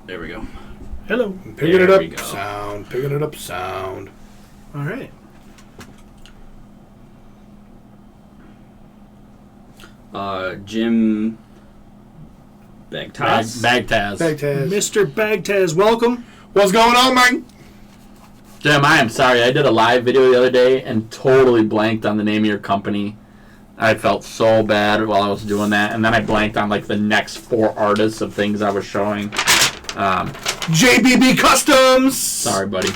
There we go. Hello. Picking it up, sound. Picking it up, sound. All right. Jim Bagtaz. Bagtaz. Mr. Bagtaz, welcome. What's going on, Mike? Jim, I am sorry. I did a live video the other day and totally blanked on the name of your company. I felt so bad while I was doing that, and then I blanked on like the next 4 artists of things I was showing. JBB Customs. Sorry, buddy.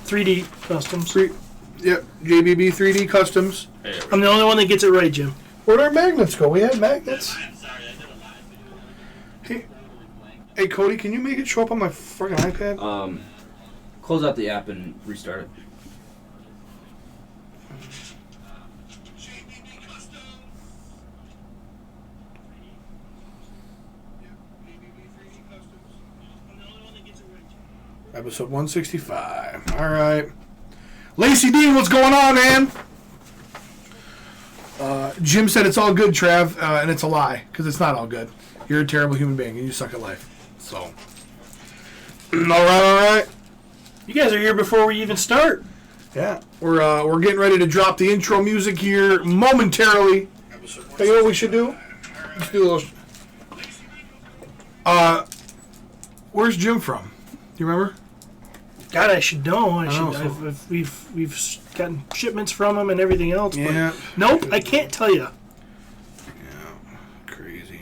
3D Customs. Yep, JBB 3D Customs. I'm the only one that gets it right, Jim. Where'd our magnets go? We had magnets. Hey, Cody, can you make it show up on my fucking iPad? Close out the app and restart it. Episode 165. All right. Lacey Dean, what's going on, man? Jim said it's all good, Trav, and it's a lie, because it's not all good. You're a terrible human being, and you suck at life. So. All right. You guys are here before we even start. Yeah. We're getting ready to drop the intro music here momentarily. Hey, you know what we should do? Let's do a little... Where's Jim from? Do you remember? God, I should know. We've gotten shipments from him and everything else. Yeah. But nope, I can't tell you. Yeah, crazy.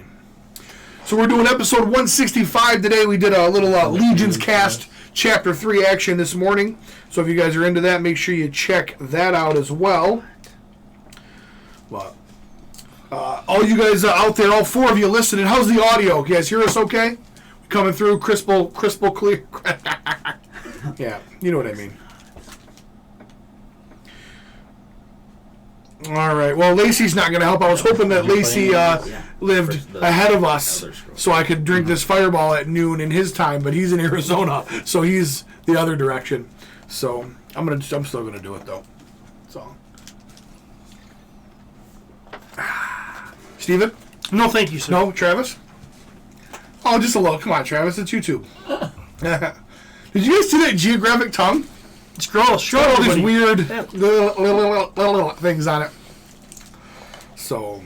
So we're doing episode 165 today. We did a little Legion's Cast Chapter 3 action this morning. So if you guys are into that, make sure you check that out as well. Well, all you guys out there, all 4 of you listening, how's the audio? You guys hear us okay? Coming through crystal clear. Yeah, you know what I mean. All right. Well, Lacey's not going to help. I was hoping that Lacey lived ahead of us so I could drink this Fireball at noon in his time, but he's in Arizona, so he's the other direction. So I'm still gonna do it though. So, Steven? No, thank you, sir. No, Travis? Oh, just a little. Come on, Travis. It's YouTube. Did you guys see that geographic tongue? It's gross. It's got all these weird little things on it. So,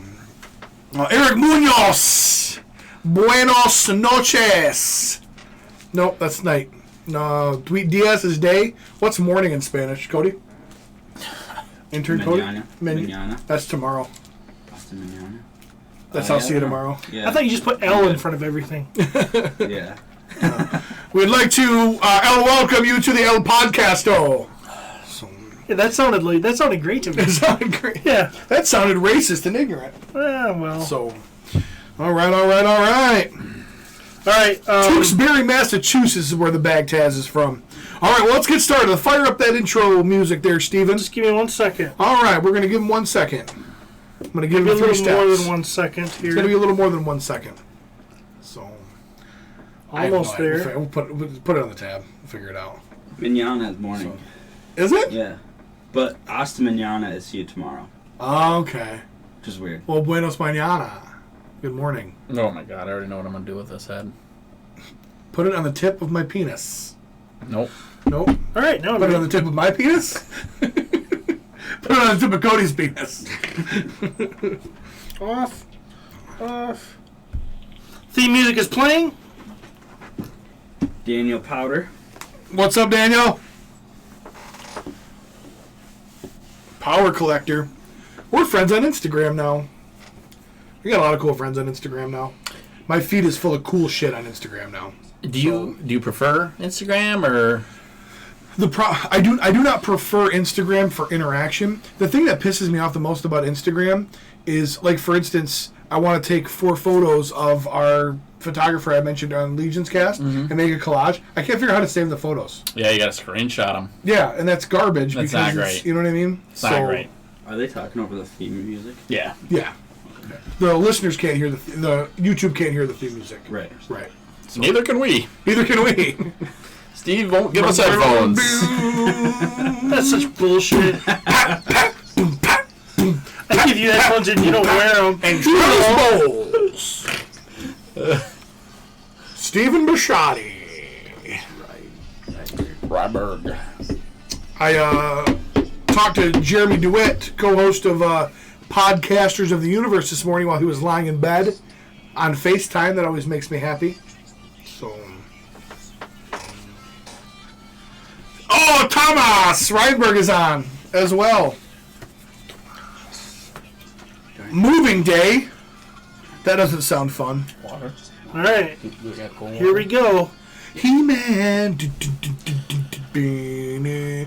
Eric Munoz. Buenos noches. Nope, that's night. No, Diaz is day. What's morning in Spanish, Cody? Intern Cody? Mañana. That's tomorrow. Hasta mañana. That's I'll see you tomorrow. Yeah. I thought you just put L in front of everything. Yeah. We'd like to welcome you to the El Podcasto. Yeah, that sounded great to me. That sounded great. Yeah. That sounded racist and ignorant. Well. So, all right. Tewksbury, Massachusetts is where the Bagtaz is from. All right, well, let's get started. Fire up that intro music there, Steven. Just give me 1 second. All right, we're going to give him 1 second. I'm going to give him 3 steps. A little more than 1 second here. It's going to be a little more than 1 second. So, almost there. We'll put it on the tab. We'll figure it out. Mañana is morning. So, is it? Yeah. But hasta mañana is see you tomorrow. Oh, okay. Which is weird. Well, buenos mañana. Good morning. Oh my god, I already know what I'm going to do with this head. Put it on the tip of my penis. Nope. Nope. All right, now Put it on the tip of my penis? Put it on the tip of Cody's penis. Off. Theme music is playing. Daniel Powder. What's up, Daniel? Power Collector. We're friends on Instagram now. We got a lot of cool friends on Instagram now. My feed is full of cool shit on Instagram now. Do you prefer Instagram or? I do not prefer Instagram for interaction. The thing that pisses me off the most about Instagram is, like, for instance, I want to take 4 photos of our photographer I mentioned on Legion's Cast and make a collage. I can't figure out how to save the photos. Yeah, you got to screenshot them. Yeah, and that's garbage. That's because not great. You know what I mean? It's not great. Are they talking over the theme music? Yeah. Yeah. The listeners can't hear the YouTube can't hear the theme music. Right. So neither can we. Neither can we. Steve won't give us headphones. That's such bullshit. I give you headphones and you don't wear them. And Bowls. Stephen Bisciotti. Ryberg. I talked to Jeremy DeWitt, co-host of Podcasters of the Universe this morning while he was lying in bed on FaceTime. That always makes me happy. So, Thomas Reinberg is on as well. Moving day. That doesn't sound fun. Water. All right, here we go. He-Man. He-Man.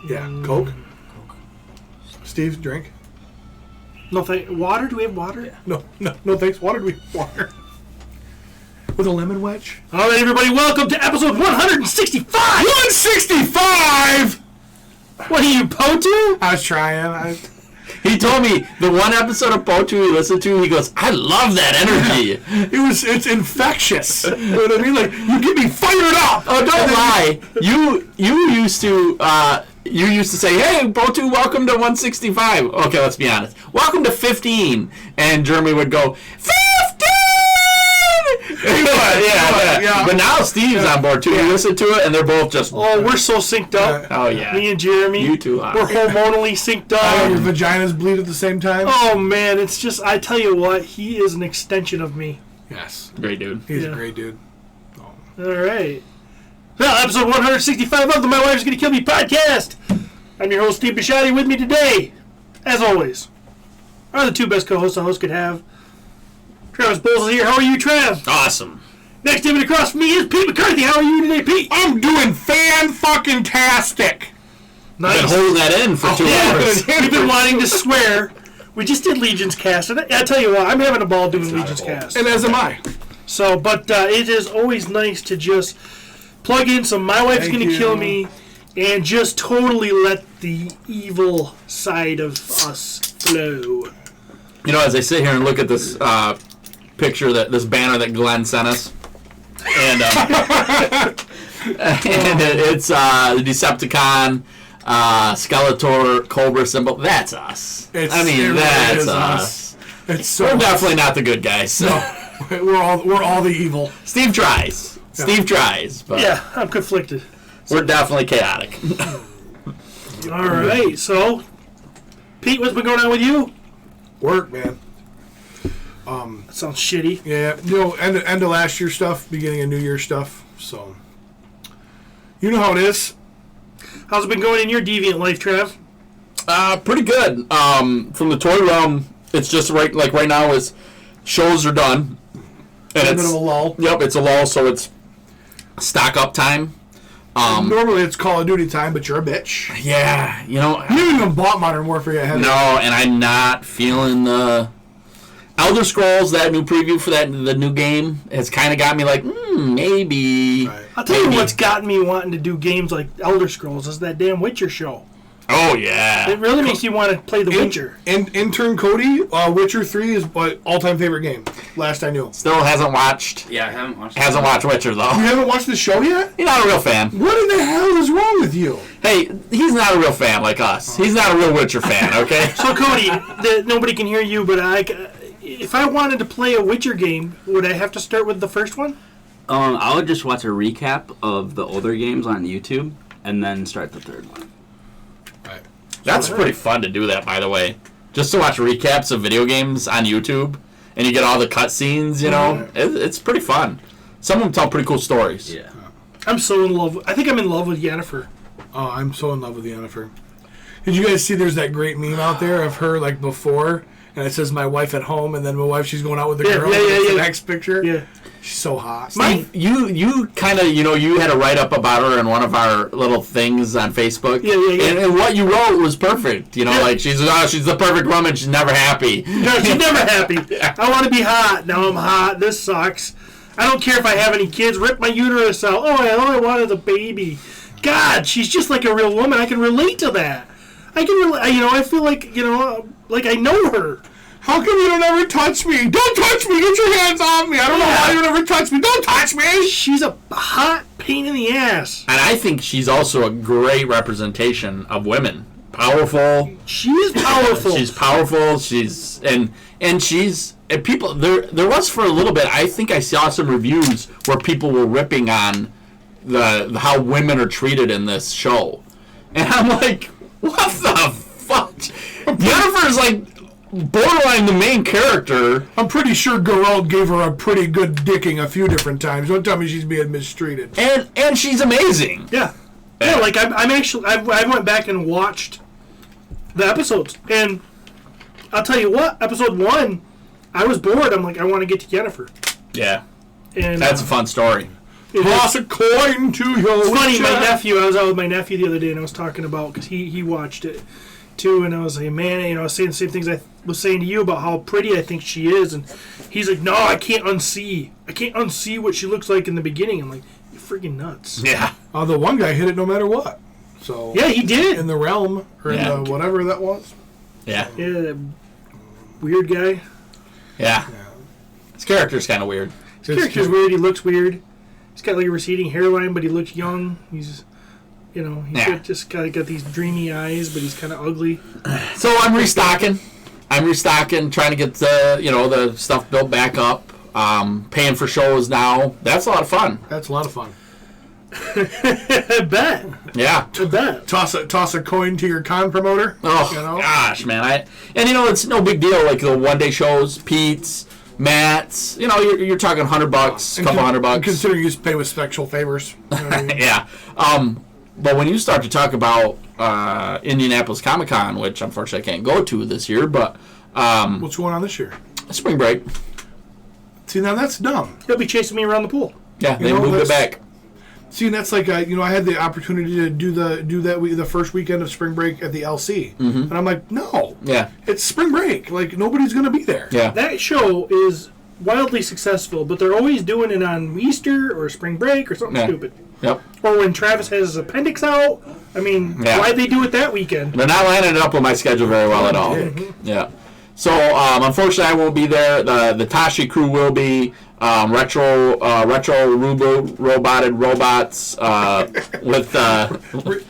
Yeah, Coke. Steve, drink. No, water? Do we have water? Yeah. No, thanks. Water, do we have water? With a lemon wedge? All right, everybody, welcome to episode 165! 165! What are you, Potu? I was trying. He told me the one episode of Potu he listened to, he goes, I love that energy. It's infectious. You know what I mean? Like, you get me fired up. Oh, don't lie. You used to say, hey, Potu, welcome to 165. Okay, let's be honest. Welcome to 15. And Jeremy would go, 15! Yeah. But now Steve's on board too. You listen to it, and they're both just. Oh, we're so synced up. Oh yeah. Me and Jeremy. You two are. We're hormonally synced up. Your vaginas bleed at the same time. Oh man, it's just. I tell you what, he is an extension of me. Yes. Great dude. He's a great dude. Oh. All right. Well, episode 165 of the My Wife's Gonna Kill Me podcast. I'm your host, Steve Bisciotti. With me today, as always, are the two best co-hosts a host could have. Travis Bowles is here. How are you, Trav? Awesome. Next to him and across from me is Pete McCarthy. How are you today, Pete? I'm doing fan-fucking-tastic. Nice. Been holding that in for 2 hours. We've been wanting to swear. We just did Legion's Cast, and I tell you what, I'm having a ball doing Legion's Cast. And as am I. So, but it is always nice to just plug in some My Wife's Gonna Kill Me and just totally let the evil side of us flow. You know, as I sit here and look at this picture, this banner that Glenn sent us, and it's the Decepticon Skeletor Cobra symbol. That's us. That's us. We're definitely not the good guys. So. We're all the evil. Steve tries. Steve tries. But yeah, I'm conflicted. We're definitely chaotic. All right, so Pete, what's been going on with you? Work, man. That sounds shitty. Yeah, end of last year stuff, beginning of New Year stuff. So, you know how it is. How's it been going in your deviant life, Trav? Pretty good. From the toy realm, it's just right now is shows are done. And it's a bit of a lull. Yep, it's a lull, so it's stock up time. Normally it's Call of Duty time, but you're a bitch. Yeah, you haven't even bought Modern Warfare yet, have you? No, and I'm not feeling the Elder Scrolls. That new preview for the new game has kind of got me like, maybe. Right. I'll tell you what's gotten me wanting to do games like Elder Scrolls is that damn Witcher show. Oh, yeah. It really makes you want to play The Witcher. Intern Cody, Witcher 3 is my all-time favorite game, last I knew. Still hasn't watched. Yeah, I haven't watched Hasn't watched Witcher, though. You haven't watched the show yet? You're not a real fan. What in the hell is wrong with you? Hey, he's not a real fan like us. He's not a real Witcher fan, okay? So, Cody, nobody can hear you, but if I wanted to play a Witcher game, would I have to start with the first one? I would just watch a recap of the older games on YouTube and then start the third one. That's pretty fun to do that, by the way. Just to watch recaps of video games on YouTube, and you get all the cutscenes, it's pretty fun. Some of them tell pretty cool stories. Yeah. I'm so in love. I think I'm in love with Yennefer. Oh, I'm so in love with Yennefer. Did you guys see there's that great meme out there of her, like, before, and it says my wife at home, and then my wife, she's going out with the girl. The next picture. Yeah. She's so hot. Steve, you kind of, you had a write-up about her in one of our little things on Facebook. Yeah. And what you wrote was perfect. Like, she's the perfect woman. She's never happy. No, she's never happy. I want to be hot. Now I'm hot. This sucks. I don't care if I have any kids. Rip my uterus out. All I wanted a baby. God, she's just like a real woman. I can relate to that. I feel like, like I know her. How come you don't ever touch me? Don't touch me! Get your hands off me! I don't know why you don't ever touch me. Don't touch me! She's a hot pain in the ass. And I think she's also a great representation of women. powerful. She's powerful. She's powerful. She's and people there was for a little bit. I think I saw some reviews where people were ripping on the how women are treated in this show, and I'm like, what the fuck? Jennifer's like borderline the main character. I'm pretty sure Geralt gave her a pretty good dicking a few different times. Don't tell me she's being mistreated. And she's amazing. Yeah. Yeah, like I'm actually I went back and watched the episodes, and I'll tell you what, episode 1, I was bored. I'm like, I want to get to Jennifer. Yeah. And That's a fun story. Toss a coin to your It's funny, my witcher. nephew, I was out with my nephew the other day, and I was talking about, because he watched it too, and I was like, man, you know, I was saying the same things I was saying to you about how pretty I think she is, and he's like, no, I can't unsee what she looks like in the beginning. I'm like, you're freaking nuts. Yeah. The one guy hit it no matter what. So Yeah, he did. in the realm or Yeah. in the whatever that was. Yeah. Yeah, that weird guy. Yeah. His character's kind of weird. His character's weird. He looks weird. He's got like a receding hairline, but he looks young. He's, you know, he's just got these dreamy eyes, but he's kind of ugly. So I'm restocking, trying to get the stuff built back up. Paying for shows now. That's a lot of fun. That's a lot of fun. I bet. Yeah. I bet. Toss a coin to your con promoter. Oh you know? gosh, man! It's no big deal. Like the one day shows, Pete's, Matt's. You know, you're talking $100, couple $100. Considering you just pay with special favors. You know what I mean? Yeah. But when you start to talk about Indianapolis Comic Con, which unfortunately I can't go to this year, but What's going on this year? spring break. See, now that's dumb. He'll be chasing me around the pool. Yeah, they know, moved it that's- back. See, and that's like I had the opportunity to do the first weekend of spring break at the LC, and I'm like, no, Yeah. it's spring break. Like nobody's gonna be there. Yeah. That show is wildly successful, but they're always doing it on Easter or spring break or something Yeah. stupid. Yep. Or when Travis has his appendix out. I mean, Yeah. why'd they do it that weekend? They're not lining it up with my schedule very well at all. Yeah. So unfortunately, I won't be there. The Tashi crew will be. Retro roboted robots with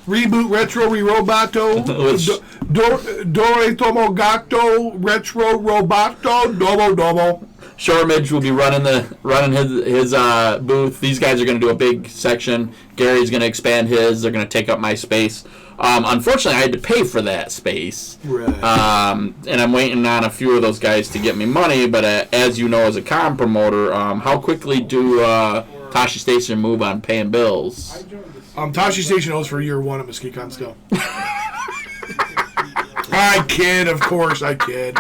Reboot retro re-robato Which- Dore Tomogato retro robato domo. Shoremage will be running his booth. These guys are going to do a big section. Gary's going to expand his. They're going to take up my space. Unfortunately, I had to pay for that space. Right. And I'm waiting on a few of those guys to get me money. But as you know, as a con promoter, how quickly do Tashi Station move on paying bills? Tashi Station owes for year 1 at MesquiteCon still. I kid, of course I kid.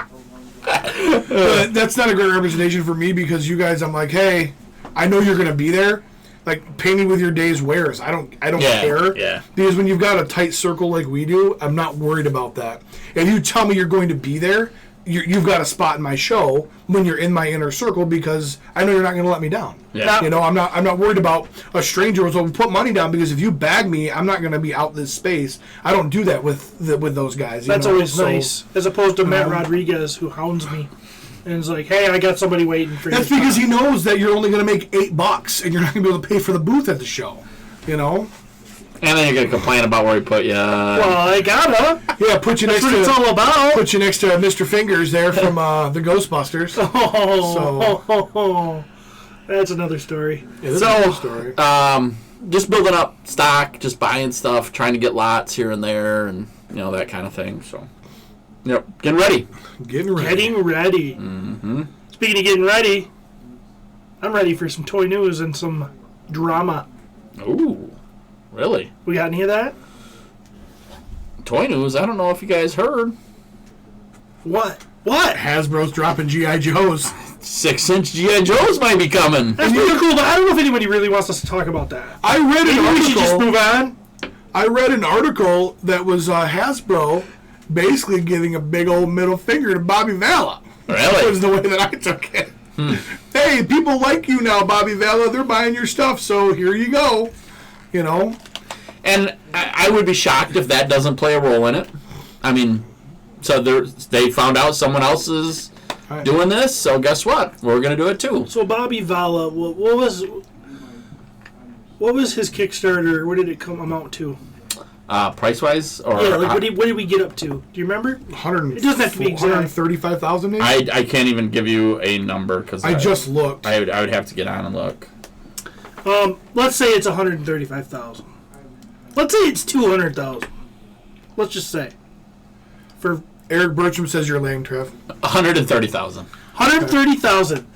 But that's not a great representation for me because you guys, I'm like, hey, I know you're gonna be there. Like, pay me with your day's wares. I don't care. Yeah. Because when you've got a tight circle like we do, I'm not worried about that. If you tell me you're going to be there, you've got a spot in my show when you're in my inner circle because I know you're not going to let me down. Yeah. You know, I'm not worried about a stranger. So put money down because if you bag me, I'm not going to be out this space. I don't do that with those guys. That's you know? always So nice. As opposed to Matt Rodriguez, who hounds me. And is like, hey, I got somebody waiting for you. That's because he knows that you're only going to make $8 and you're not going to be able to pay for the booth at the show. You know? And then you're going to complain about where he put you. Well, I gotta. Yeah, put you That's next what it's all to about. put you next to Mr. Fingers there from the Ghostbusters. Oh, that's another story. Yeah, this is So, a good story. Just building up stock, just buying stuff, trying to get lots here and there, and that kind of thing. So, getting ready. Getting ready. Getting ready. Mm-hmm. Speaking of getting ready, I'm ready for some toy news and some drama. Ooh, really? We got any of that? Toy news? I don't know if you guys heard. What? Hasbro's dropping GI Joes. 6-inch GI Joes might be coming. That's pretty cool, but I don't know if anybody really wants us to talk about that. I read an Maybe we should just move article. on. I read an article that was Hasbro basically giving a big old middle finger to Bobby Valla. Really? Was the way that I took it. Hey, people like you now, Bobby Valla. They're buying your stuff, so here you go. You know. And I would be shocked if that doesn't play a role in it. I mean, so they found out someone else is doing this, so guess what? We're going to do it too. So Bobby Valla, what was his Kickstarter? What did it amount to? price wise, or Yeah, like what did we get up to? Do you remember? It doesn't have to be exact. 135,000 maybe? I can't even give you a number because I just looked. I would have to get on and look. Let's say it's 135,000. Let's say it's 200,000. Let's just say. For Eric Bertram says you're lame, Trev. 130,000. 130,000.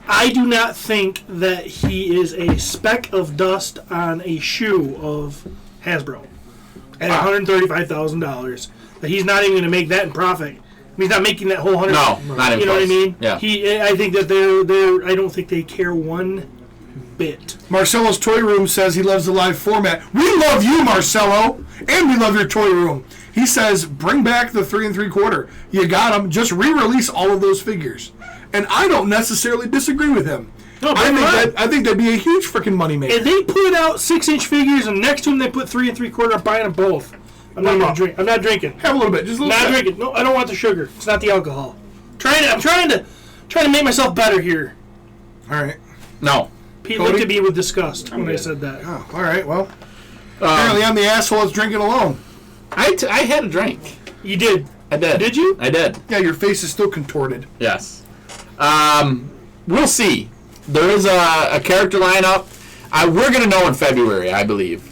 I do not think that he is a speck of dust on a shoe of Hasbro. At $135,000, that he's not even going to make that in profit. I mean, he's not making that whole 100. No, not even You know what I mean? Yeah. I think that they're. I don't think they care one bit. Marcelo's Toy Room says he loves the live format. We love you, Marcelo, and we love your Toy Room. He says, bring back the 3 3/4. You got them. Just re-release all of those figures. And I don't necessarily disagree with him. No, I think that'd be a huge freaking moneymaker. If they put out 6-inch figures and next to them they put 3 3/4, I'm buying them both. I'm not drinking. Have a little bit. Just a little Not bit. drinking. No, I don't want the sugar. It's not the alcohol. I'm trying to make myself better here. All right. No. Pete Cody? looked at me with disgust when I good. said that. Oh, all right. Well, apparently I'm the asshole that's drinking alone. I had a drink. You did. I did. Did you? I did. Yeah, your face is still contorted. Yes. We'll see. There is a character lineup. We're gonna know in February, I believe.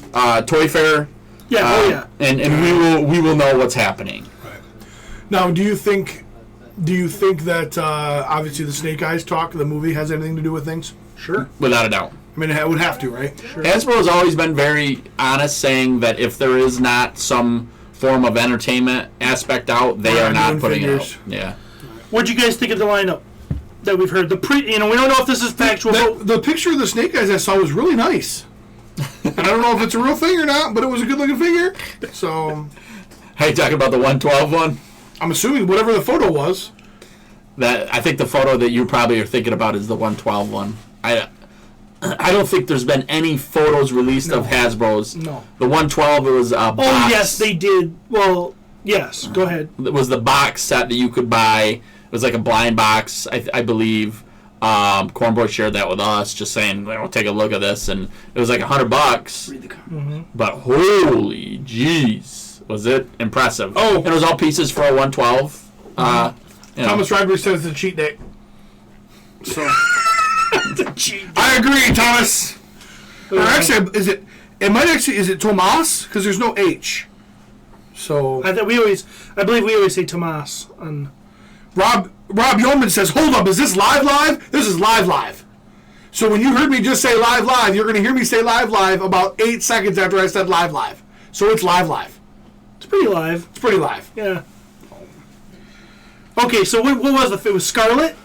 Toy Fair. Yeah. And we will know what's happening. Right. Now, do you think that obviously the Snake Eyes talk, the movie, has anything to do with things? Sure. Without a doubt. I mean, it would have to, right? Sure. Hasbro has always been very honest, saying that if there is not some form of entertainment aspect out, they are not doing putting figures. it out. Yeah. What'd you guys think of the lineup that we've heard? We don't know if this is factual. The picture of the Snake Eyes I saw was really nice. And I don't know if it's a real thing or not, but it was a good-looking figure. So, Are you talking about the 112 one? I'm assuming whatever the photo was. I think the photo that you probably are thinking about is the 112 one. I don't think there's been any photos released of Hasbro's. No. The 112, it was a box. Oh, yes, they did. Well, yes, go ahead. It was the box set that you could buy. It was like a blind box, I believe. Cornboy shared that with us, just saying, take a look at this, and it was like $100. Read the comment. Mm-hmm. But holy jeez, was it impressive? Oh. And it was all pieces for a 112. Thomas Rodriguez says it's a cheat day. So, Cheat. I agree, Thomas. Or actually, is it Tomas? Because there's no H. So, I believe we always say Tomas on. Rob Yeoman says, hold up, is this live? This is live. So when you heard me just say live, you're going to hear me say live about 8 seconds after I said live. So it's live. It's pretty live. It's pretty live. Yeah. Okay, so what was it? It was Scarlet.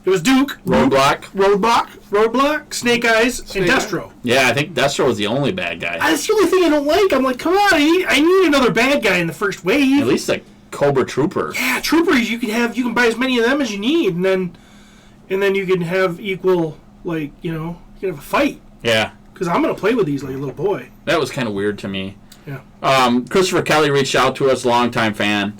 It was Duke. Roadblock. Snake Eyes, and Destro. Yeah, I think Destro was the only bad guy. That's the only thing I don't like. I'm like, come on, I need another bad guy in the first wave. At least a Cobra Trooper. Yeah, troopers. You can buy as many of them as you need, and then you can have equal, you can have a fight. Yeah. Because I'm gonna play with these like a little boy. That was kind of weird to me. Yeah. Christopher Kelly reached out to us, longtime fan.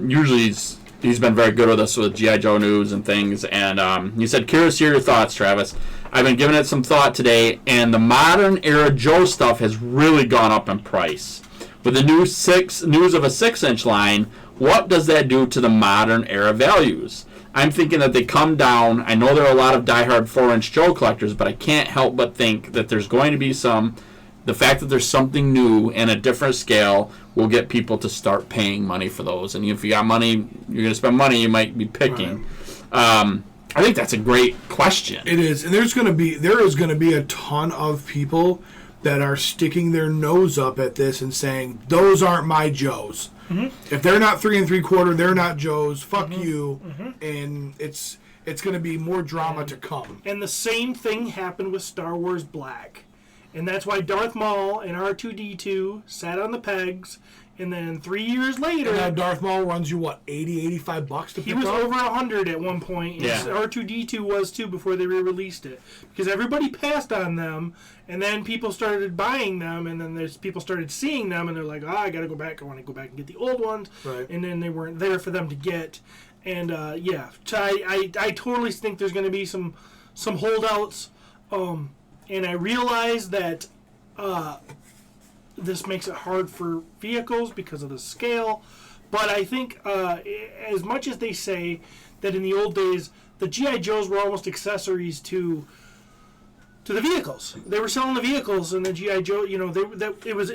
Usually he's been very good with us with GI Joe news and things, and he said, curious to hear your thoughts, Travis. I've been giving it some thought today, and the modern era Joe stuff has really gone up in price. With the new news of a 6-inch line, what does that do to the modern era values? I'm thinking that they come down. I know there are a lot of diehard 4-inch Joe collectors, but I can't help but think that there's going to be the fact that there's something new and a different scale will get people to start paying money for those. And if you got money, you're going to spend money, you might be picking. Right. I think that's a great question. It is. And there is going to be a ton of people that are sticking their nose up at this and saying, those aren't my Joes. Mm-hmm. If they're not 3 3/4, they're not Joes. Fuck you. Mm-hmm. And it's going to be more drama to come. And the same thing happened with Star Wars Black. And that's why Darth Maul and R2-D2 sat on the pegs, and then 3 years later... And now Darth Maul runs you, what, $80, $85 to pick up? He was over 100 at one point, and yeah. R2-D2 was too before they re-released it. Because everybody passed on them, and then people started buying them, and then people started seeing them, and they're like, I gotta go back, I want to go back and get the old ones. Right. And then they weren't there for them to get. And, I totally think there's going to be some holdouts. And I realize that this makes it hard for vehicles because of the scale. But I think as much as they say that in the old days, the GI Joes were almost accessories to the vehicles. They were selling the vehicles, and the GI Joe, you know, it was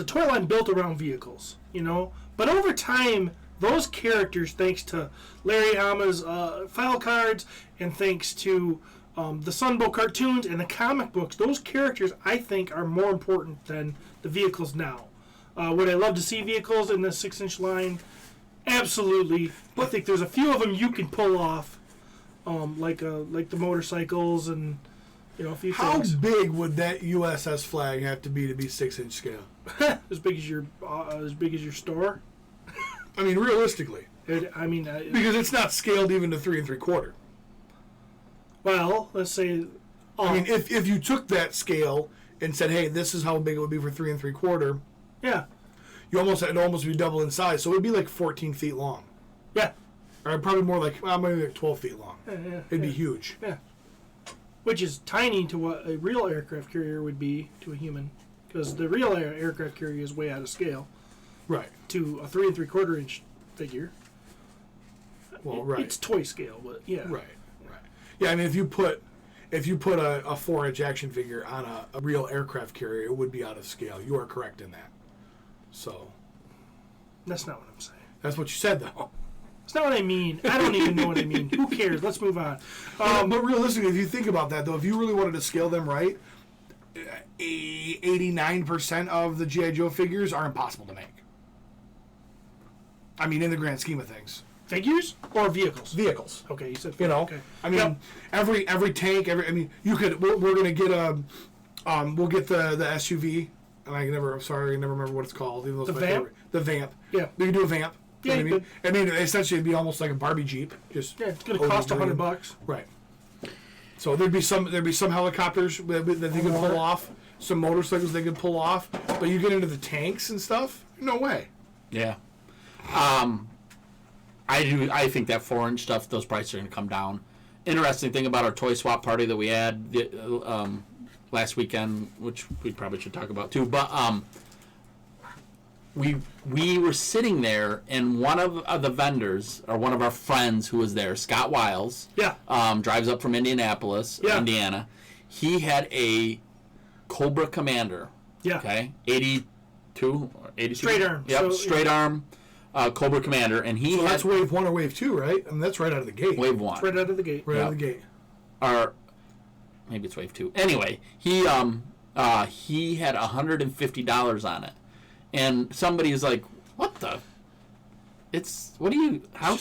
a toy line built around vehicles, you know. But over time, those characters, thanks to Larry Hama's file cards, and thanks to the Sunbow cartoons and the comic books, those characters I think are more important than the vehicles now. Would I love to see vehicles in the 6-inch line? Absolutely. I think there's a few of them you can pull off, like the motorcycles and a few How things. big would that USS flag have to be 6-inch scale? As big as your store. I mean, realistically, Because it's not scaled even to 3 3/4. Well, let's say. I mean, if you took that scale and said, "Hey, this is how big it would be for 3 3/4," yeah, it'd almost be double in size, so it would be like 14 feet long, yeah, or probably more like maybe like 12 feet long. yeah, It'd be huge. yeah. Which is tiny to what a real aircraft carrier would be to a human, because the real aircraft carrier is way out of scale Right. to a 3 3/4 inch figure. Well, right. It's toy scale, but yeah. Right. Yeah, I mean, if you put a 4-inch action figure on a real aircraft carrier, it would be out of scale. You are correct in that. So That's not what I'm saying. that's what you said, though. That's not what I mean. I don't even know what I mean. Who cares? Let's move on. But realistically, if you think about that, though, if you really wanted to scale them right, 89% of the GI Joe figures are impossible to make. I mean, in the grand scheme of things. Figures or vehicles? Vehicles. Okay, you said You know, okay. I mean, Yep. every tank, you could. We're gonna get we'll get the SUV, and I can never remember what it's called. Even though it's The my Vamp? favorite. The Vamp. Yeah. We can do a Vamp. You Yeah, know you what I mean, essentially, it'd be almost like a Barbie Jeep. Just Yeah, it's going to cost over $100. Right. So there'd be some helicopters that they could pull off, some motorcycles they could pull off, but you get into the tanks and stuff, no way. Yeah. I think that 4-inch stuff, those prices are going to come down. Interesting thing about our toy swap party that we had last weekend, which we probably should talk about too, but we were sitting there, and one of the vendors, or one of our friends who was there, Scott Wiles, Yeah. drives up from Indianapolis, Yeah. Indiana. He had a Cobra Commander. Yeah. Okay, 82 or 82. Straight arm. Yep, So, straight arm Cobra Commander, and he So had that's wave 1 or wave 2, right? I mean, that's right out of the gate. wave 1. Right out of the gate. Right out of Yeah. the gate. Or maybe it's wave 2. Anyway, he had $150 on it, and somebody is like, "What the? How It's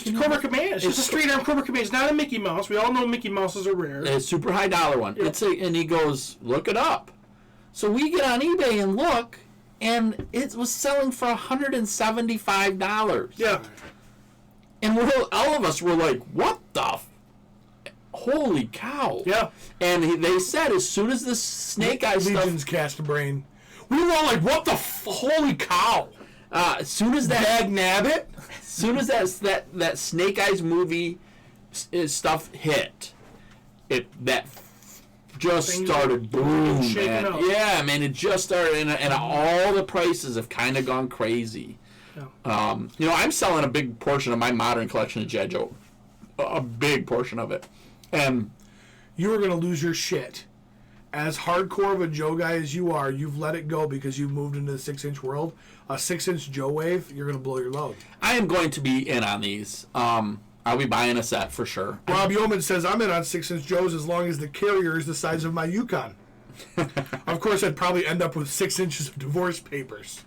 can Cobra you?" Command. It's just a straight arm Cobra Command. It's not a Mickey Mouse. We all know Mickey Mouses are rare. A super high dollar one. Yeah. And he goes, "Look it up." So we get on eBay and look, and it was selling for $175. Yeah. And all of us were like, "What the? Holy cow!" Yeah. And they said as soon as this Snake Eyes stuff, Legion's cast a brain. We were all like, what the holy cow? as soon as that, Dag nabbit? as soon as that Snake Eyes movie stuff hit, that just Things started boom, shaking man. out. Yeah, man, it just started, and all the prices have kind of gone crazy. Yeah. I'm selling a big portion of my modern collection of GI Joe, a big portion of it, and You were going to lose your shit. As hardcore of a Joe guy as you are, you've let it go because you've moved into the 6-inch world. A 6-inch Joe wave, you're going to blow your load. I am going to be in on these. I'll be buying a set for sure. Rob Yeoman says, I'm in on 6-inch Joes as long as the carrier is the size of my Yukon. Of course, I'd probably end up with 6 inches of divorce papers.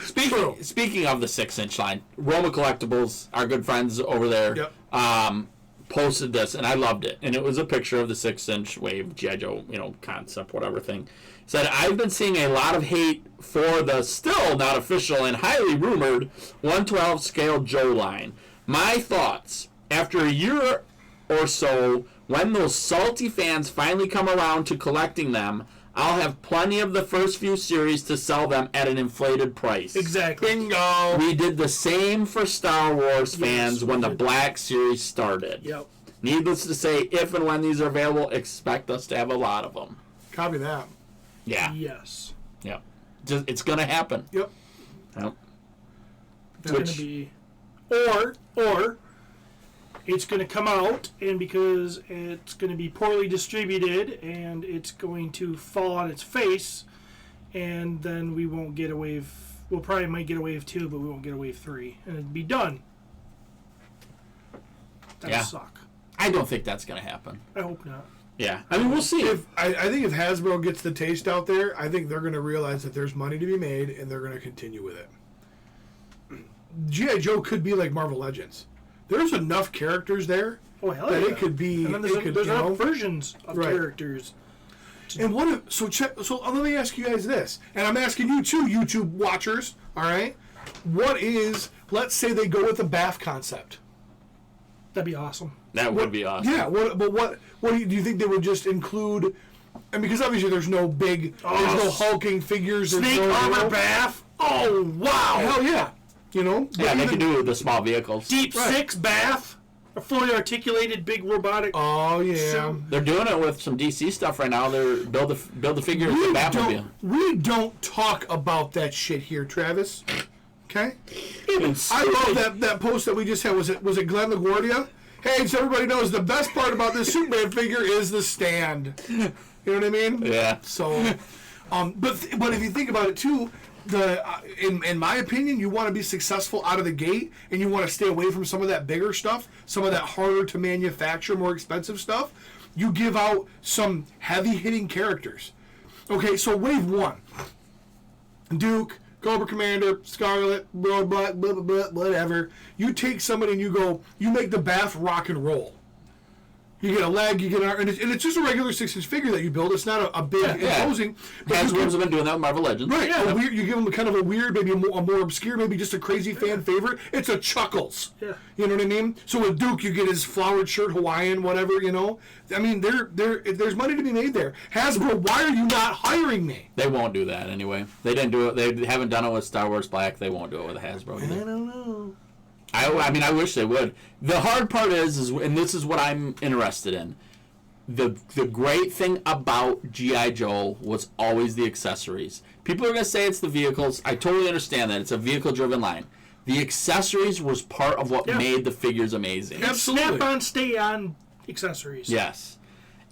Speaking of the 6-inch line, Roma Collectibles, our good friends over there, Yep. posted this, and I loved it. And it was a picture of the 6-inch wave GI Joe, concept, whatever thing. Said, I've been seeing a lot of hate for the still not official and highly rumored 112 scale Joe line. My thoughts, after a year or so, when those salty fans finally come around to collecting them, I'll have plenty of the first few series to sell them at an inflated price. Exactly. Bingo! We did the same for Star Wars fans Yes, when we the did. Black Series started. Yep. Needless to say, if and when these are available, expect us to have a lot of them. Copy that. Yeah. Yes. Yeah. it's going to happen. Yep. Yep. It's going to be, or it's going to come out, and because it's going to be poorly distributed, and it's going to fall on its face, and then we won't get a wave. We'll probably might get a wave 2, but we won't get a wave 3, and it'd be done. That'd suck. I don't think that's going to happen. I hope not. Yeah. I mean, we'll see. I think if Hasbro gets the taste out there, I think they're going to realize that there's money to be made, and they're going to continue with it. G.I. Joe could be like Marvel Legends. There's enough characters there that it could be. And then there's enough versions of characters. And what if, so let me ask you guys this, and I'm asking you too, YouTube watchers, all right? What is, let's say they go with the bath concept. That'd be awesome. That would be awesome. Yeah, what do you think they would just include? And because obviously there's no big, there's no hulking figures. Snake armor bath. Oh, wow. Hell yeah. You know? Yeah, they can do the small vehicles. Deep Six bath. A fully articulated big robotic. Oh, yeah. suit. They're doing it with some DC stuff right now. They're build the figure of the Batmobile. We don't talk about that shit here, Travis. Okay? It's I love that post that we just had. Was it Glenn LaGuardia? Hey, so everybody knows the best part about this Superman figure is the stand. You know what I mean? Yeah. So, but if you think about it too, in my opinion, you want to be successful out of the gate, and you want to stay away from some of that bigger stuff, some of that harder to manufacture, more expensive stuff. You give out some heavy hitting characters. Okay, so wave 1, Duke, Cobra Commander, Scarlet, blah, blah, blah, blah, blah, whatever. You take somebody and you make the bath rock and roll. You get a leg, you get an arm, and it's just a regular 6-inch figure that you build. It's not a big imposing. Hasbro's have been doing that with Marvel Legends. Right, yeah. You give them kind of a weird, maybe a more obscure, maybe just a crazy fan favorite. It's a Chuckles. Yeah. You know what I mean? So with Duke, you get his flowered shirt, Hawaiian, whatever, you know. I mean, there's money to be made there. Hasbro, why are you not hiring me? They won't do that anyway. They didn't do it. They haven't done it with Star Wars Black. They won't do it with Hasbro either. I don't know. I mean, I wish they would. The hard part is, and this is what I'm interested in, the great thing about G.I. Joe was always the accessories. People are going to say it's the vehicles. I totally understand that. It's a vehicle-driven line. The accessories was part of what made the figures amazing. Absolutely. Snap-on, stay-on accessories. Yes.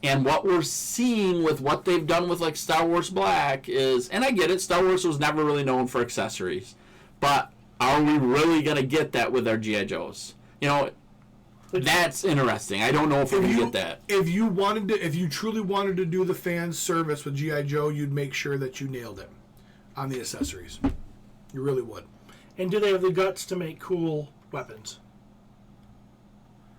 And what we're seeing with what they've done with like Star Wars Black is, and I get it, Star Wars was never really known for accessories, but are we really going to get that with our G.I. Joes? You know, that's interesting. I don't know if we're going to get that. If you truly wanted to do the fan service with G.I. Joe, you'd make sure that you nailed it on the accessories. You really would. And do they have the guts to make cool weapons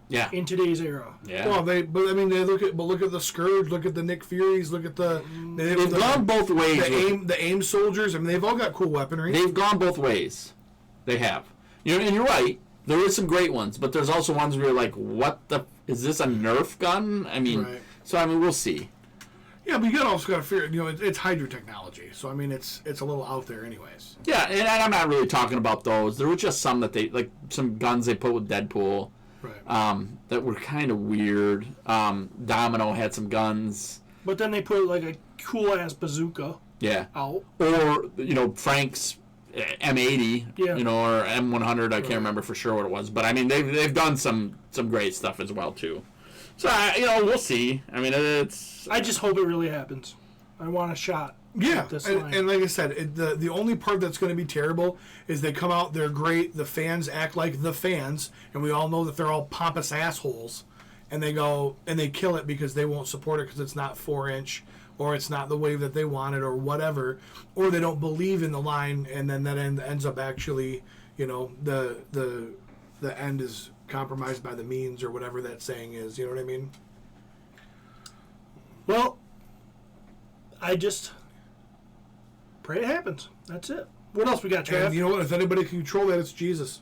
Yeah. in today's era? Yeah. Well, they look at the Scourge, look at the Nick Furies, look at They've gone both ways. The AIM soldiers. I mean, they've all got cool weaponry. They've gone both ways. They have. You know, and you're right. There is some great ones, but there's also ones where you're like, what the... Is this a Nerf gun? I mean... Right. So, I mean, we'll see. Yeah, but you also got to figure, you know, it's Hydra technology. So, I mean, it's a little out there anyways. Yeah, and I'm not really talking about those. There were just some that they... Like, some guns they put with Deadpool. Right. That were kind of weird. Domino had some guns. But then they put like a cool-ass bazooka out. Or, you know, Frank's M80, you know, or M100. I can't remember for sure what it was, but I mean, they've done some great stuff as well too. So you know, we'll see. I mean, it's. I just hope it really happens. I want a shot. Yeah, This line. and like I said, the only part that's going to be terrible is they come out, they're great, the fans act like the fans, and we all know that they're all pompous assholes, and they go and they kill it because they won't support it because it's not 4-inch. Or it's not the wave that they wanted, or whatever, or they don't believe in the line, and then that ends up actually, you know, the end is compromised by the means, or whatever that saying is. You know what I mean? Well, I just pray it happens. That's it. What else we got, Trav? And you know what? If anybody can control that, it's Jesus.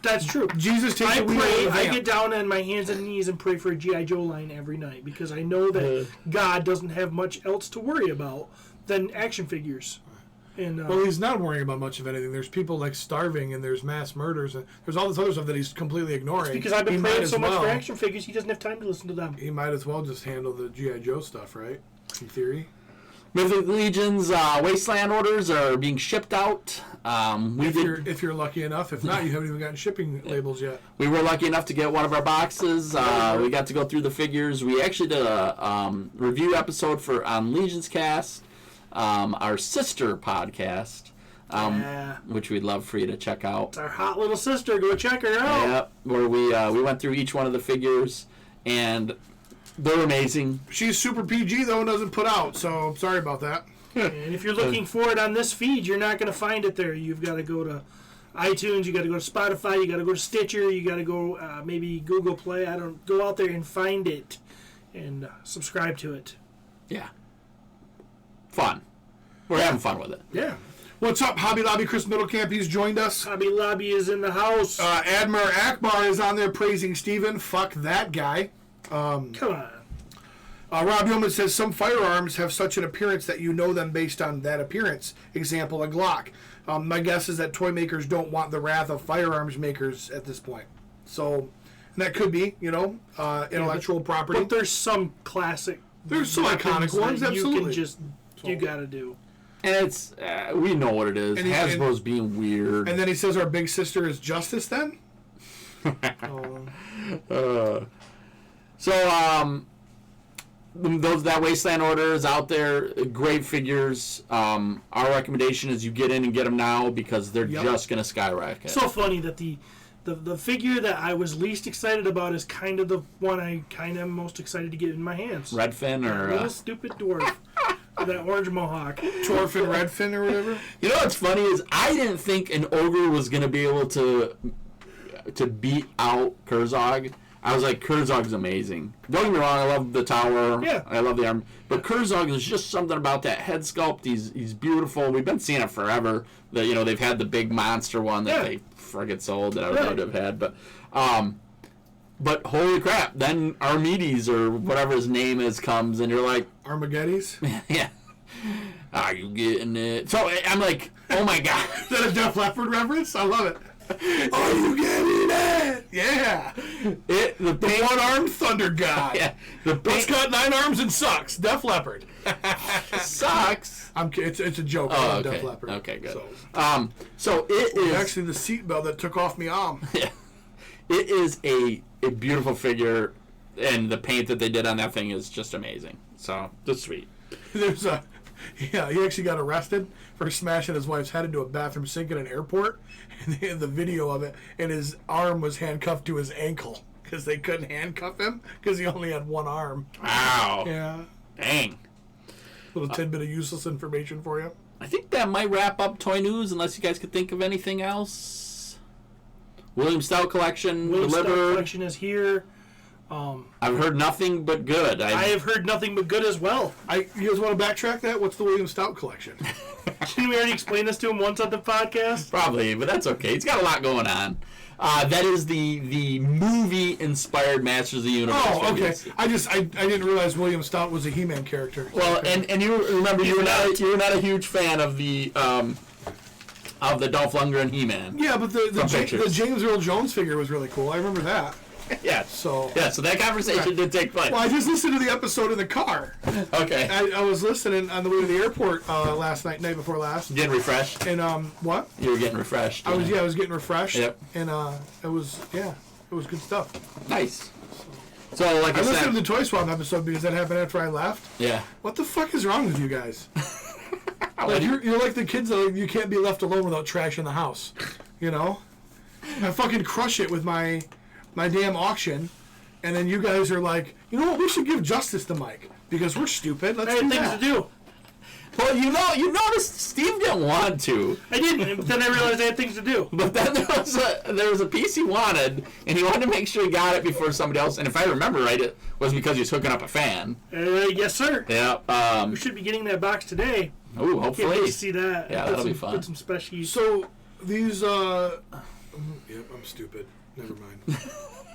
That's true. Jesus takes the wheel. I get down on my hands and knees and pray for a G.I. Joe line every night because I know that God doesn't have much else to worry about than action figures. And well, he's not worrying about much of anything. There's people like starving, and there's mass murders, and there's all this other stuff that he's completely ignoring. because I've been praying so much for action figures, he doesn't have time to listen to them. He might as well just handle the G.I. Joe stuff, right? In theory. Mythic Legion's Wasteland orders are being shipped out. If you're lucky enough. If not, you haven't even gotten shipping labels yet. We were lucky enough to get one of our boxes. We got to go through the figures. We actually did a review episode on Legion's Cast, our sister podcast, which we'd love for you to check out. It's our hot little sister. Go check her out. Yep, where we went through each one of the figures, and they're amazing. She's super PG, though, and doesn't put out, so sorry about that. And if you're looking for it on this feed, you're not going to find it there. You've got to go to iTunes, you got to go to Spotify, you got to go to Stitcher, you got to go maybe Google Play. Go out there and find it and subscribe to it. Yeah. Fun. We're having fun with it. Yeah. What's up, Hobby Lobby? Chris Middlecamp, he's joined us. Hobby Lobby is in the house. Admiral Akbar is on there praising Steven. Fuck that guy. Come on. Rob Yeoman says, some firearms have such an appearance that you know them based on that appearance. Example, a Glock. My guess is that toy makers don't want the wrath of firearms makers at this point. So, and that could be, intellectual property. But there's some classic. There's some iconic ones, absolutely. You gotta do. And it's, we know what it is. Hasbro's being weird. And then he says our big sister is Justice then? That Wasteland order is out there. Great figures. Our recommendation is you get in and get them now because they're just going to skyrocket. So funny that the figure that I was least excited about is kind of the one I kind of most excited to get in my hands. Redfin or little stupid dwarf with that orange mohawk. Torfin Redfin or whatever. You know what's funny is I didn't think an ogre was going to be able to beat out Kurzog. I was like, Kurzog's amazing. Don't get me wrong, I love the tower. Yeah. I love the arm. But Kurzog is just something about that head sculpt. He's beautiful. We've been seeing it forever. They've had the big monster one that they friggin' sold that I would love to have had. But holy crap, then Armides or whatever his name is comes and you're like, Armageddon's? yeah. Are you getting it? So I'm like, oh my god. Is that a Def Leppard reference? I love it. Are you getting it? Yeah. The one-armed thunder guy. Yeah. It's got 9 arms and sucks. Def Leppard. Sucks. It's a joke. Oh, okay. Def Leppard. Okay, good. So it is actually the seatbelt that took off me arm. Yeah. It is a beautiful figure, and the paint that they did on that thing is just amazing. So that's sweet. He actually got arrested for smashing his wife's head into a bathroom sink in an airport. And they had the video of it, and his arm was handcuffed to his ankle because they couldn't handcuff him because he only had one arm. Wow. Yeah. Dang. Little tidbit of useless information for you. I think that might wrap up Toy News, unless you guys could think of anything else. William Stout collection delivered. Stout collection is here. I've heard nothing but good. I have heard nothing but good as well. You guys want to backtrack that? What's the William Stout collection? Didn't we already explain this to him once on the podcast? Probably, but that's okay. He's got a lot going on. That is the movie-inspired Masters of the Universe. Oh, okay. figures. I didn't realize William Stout was a He-Man character. Well, okay. and you remember you were not a huge fan of the Dolph Lundgren He-Man. Yeah, but the James Earl Jones figure was really cool. I remember that. Yeah. So that conversation did take place. Well, I just listened to the episode in the car. Okay. I was listening on the way to the airport night before last. Getting refreshed. And what? You were getting refreshed. I was getting refreshed. Yep. And it was good stuff. Nice. So like I said, listened to the Toy Swap episode because that happened after I left. Yeah. What the fuck is wrong with you guys? Like you're like the kids that you can't be left alone without trash in the house. You know? I fucking crush it with my damn auction, and then you guys are like, you know what, we should give justice to Mike because we're stupid. Let's do things that. to do. Well, you noticed Steve didn't want to. I didn't. But then I realized I had things to do. But then there was a piece he wanted, and he wanted to make sure he got it before somebody else. And if I remember right, it was because he was hooking up a fan. Yes, sir. Yeah. We should be getting that box today. Ooh, Can't hopefully. wait to see that. Yeah, that'll be fun. Put some specials. So these, yep, I'm stupid. Never mind.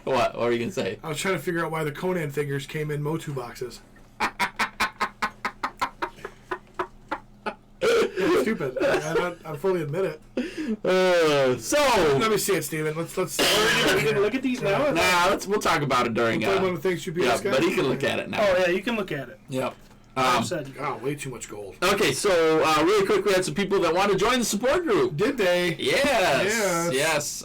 What were you gonna say? I was trying to figure out why the Conan figures came in Motu boxes. I'm stupid. I fully admit it. So let me see it, Steven. Let's. We can look at these now. we'll talk about it during. Talk about the things you yeah, guys. but he can look at it now. Oh yeah, you can look at it. Yep. Oh, way too much gold. Okay, so really quick, we had some people that want to join the support group. Did they? Yes.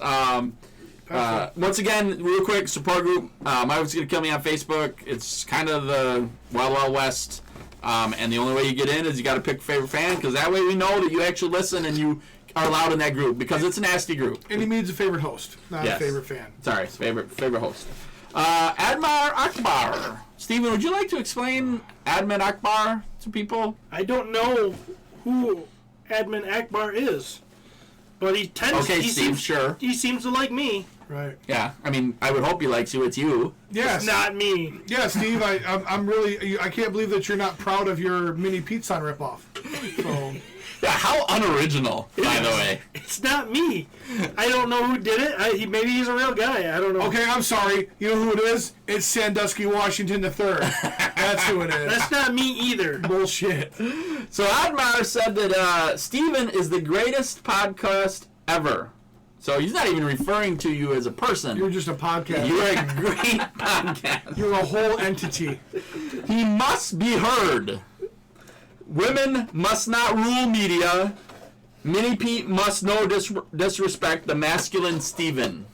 Once again, real quick, support group. My wife's going to kill me on Facebook. It's kind of the Wild Wild West. And the only way you get in is you got to pick a favorite fan, because that way we know that you actually listen and you are allowed in that group, because it's a nasty group. And he means a favorite host, not a favorite fan. Sorry, favorite host. Admar Akbar. Steven, would you like to explain Admin Akbar to people? I don't know who Admin Akbar is, but he tends. Okay, he Steve, seems, sure. He seems to like me. Right. Yeah, I mean, I would hope he likes you. It's you. Yes. It's not me. Yeah, Steve, I'm really, I can't believe that you're not proud of your mini Pete Son ripoff. So. Yeah, how unoriginal, by the way. It's not me. I don't know who did it. Maybe he's a real guy. I don't know. Okay, I'm sorry. You know who it is? It's Sandusky Washington III. That's who it is. That's not me either. Bullshit. So Admar said that Steven is the greatest podcast ever. So he's not even referring to you as a person. You're just a podcast. You're a great podcast. You're a whole entity. He must be heard. Women must not rule media. Mini Pete must no disrespect the masculine Steven.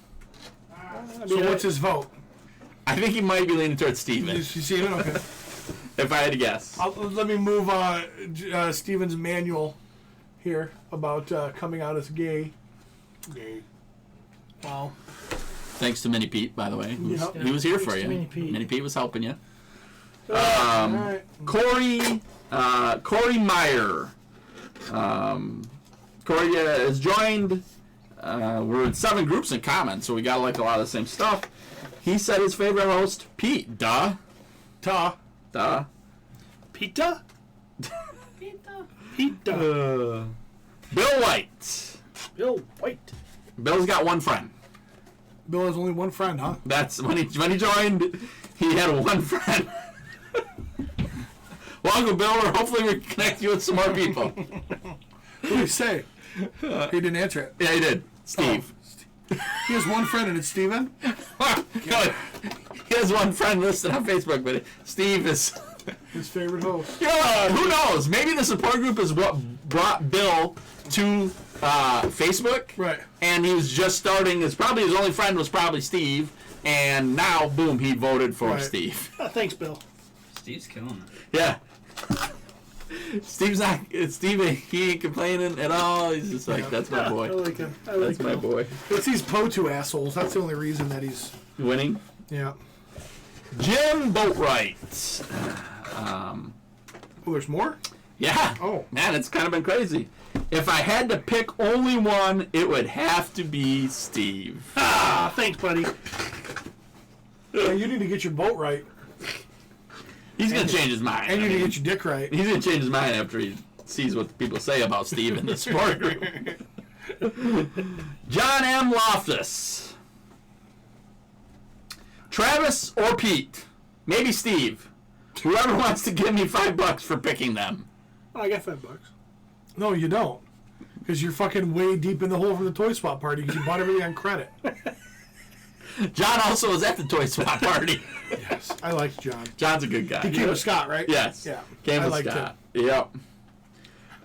So what's his vote? I think he might be leaning towards Steven, You see it? Okay. if I had to guess. Let me move Steven's manual here about coming out as gay. Gay. Wow. Thanks to Mini Pete, by the way. He was here for you. Mini Pete was helping you. All right. Corey Meyer. Corey has joined. We're in 7 groups in common, so we got like a lot of the same stuff. He said his favorite host, Pete. Duh. Ta. Duh. Pita? Pita. Bill White. Bill White. Bill's got one friend. Bill has only one friend, huh? That's when he joined. He had one friend. Welcome, Bill. Or hopefully we connect you with some more people. What did he say? He didn't answer it. Yeah, he did. Steve. He has one friend, and it's Steven? He has one friend listed on Facebook, but Steve is His favorite host. Who knows? Maybe the support group is what brought Bill to Facebook. Right. And he was just starting. His only friend was probably Steve. And now, boom, he voted for Steve. Oh, thanks, Bill. Steve's killing it. Yeah. Steve, he ain't complaining at all. He's just like, that's my boy. I like him. That's my boy. It's these PO2 assholes. That's the only reason that he's... Winning? Yeah. Jim Boatwright. Oh, there's more? Yeah. Oh. Man, it's kind of been crazy. If I had to pick only one, it would have to be Steve. Ah, thanks, buddy. Yeah, you need to get your boat right. He's going to change his mind. And you need to get your dick right. He's going to change his mind after he sees what people say about Steve in the support group. John M. Loftus. Travis or Pete. Maybe Steve. Whoever wants to give me $5 for picking them. Oh, I got $5. No, you don't. Because you're fucking way deep in the hole from the Toy Swap party because you bought everything on credit. John also was at the Toy Swap party. Yes, I like John. John's a good guy. He came with Scott, right? Yes. Yeah. Came I with liked Scott. Yep.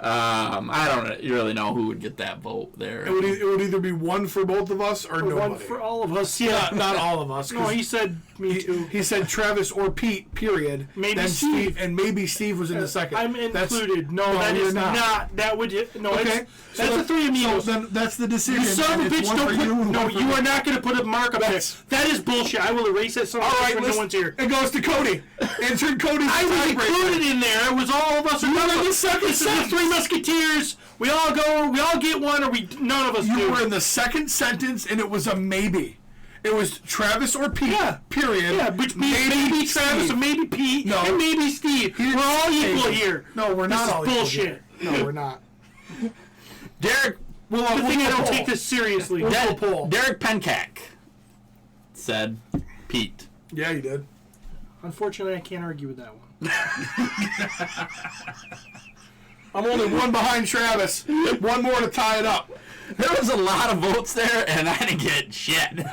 I don't really know who would get that vote there. It would either be one for both of us or nobody. One for all of us. Yeah. Not all of us. No, he said me too. He said Travis or Pete, period. Maybe then Steve. And maybe Steve was in the second. I'm included. No, that you're is not. That would... No, Okay. that's the three amigos. So then that's the decision. You son of a It's bitch, one don't for put... you and No, one for you me. are not going to put a mark up there. That's- That is bullshit. I will erase that son of a All bitch right, when no one's here. it goes to Cody. Insert Cody's I was tiebreaker. included in there. It was all of us or none of us. This is the Three Musketeers. We all go, we all get one, or none of us do. You were in the second sentence, and it was a maybe. It was Travis or Pete, period. Yeah, which means maybe Travis or maybe Pete, No. and maybe Steve. We're all equal here. No, we're not This is all equal bullshit. here. No, we're not. Derek. Good thing I don't take this seriously. We'll pull. Derek Pencack said Pete. Yeah, you did. Unfortunately, I can't argue with that one. I'm only one behind Travis. One more to tie it up. There was a lot of votes there, and I didn't get shit.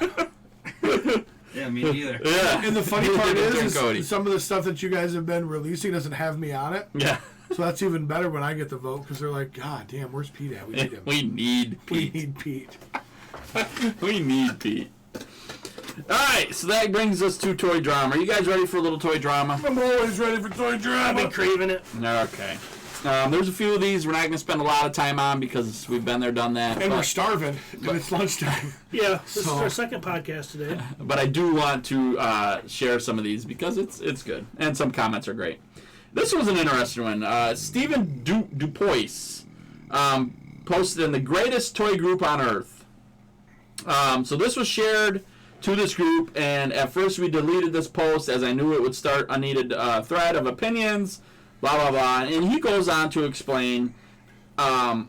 Yeah, me neither. Yeah. And the funny part Cody. is some of the stuff that you guys have been releasing doesn't have me on it. Yeah. So that's even better when I get the vote because they're like, God damn, where's Pete at? We need him. We need We Pete. need Pete. We need Pete. All right, so that brings us to toy drama. Are you guys ready for a little toy drama? I'm always ready for toy I've drama. been craving it. Okay. There's a few of these we're not going to spend a lot of time on because we've been there, done that. And we're But, starving, and it's lunchtime. Yeah, this is So- our second podcast today. but I do want to share some of these because it's good. And some comments are great. This was an interesting one. Stephen Dupois posted in the greatest toy group on Earth. So this was shared to this group, and at first we deleted this post as I knew it would start unneeded thread of opinions, blah, blah, blah. And he goes on to explain, I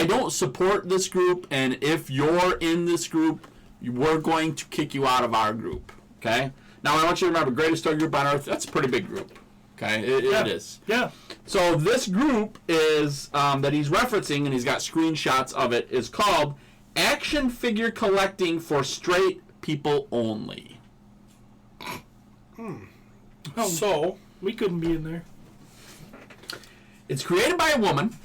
don't support this group, and if you're in this group, we're going to kick you out of our group, okay? Now, I want you to remember, greatest toy group on Earth, that's a pretty big group, okay? It is. Yeah. So this group is that he's referencing, and he's got screenshots of it, is called Action Figure Collecting for Straight People Only. Oh, So, we couldn't be in there. It's created by a woman.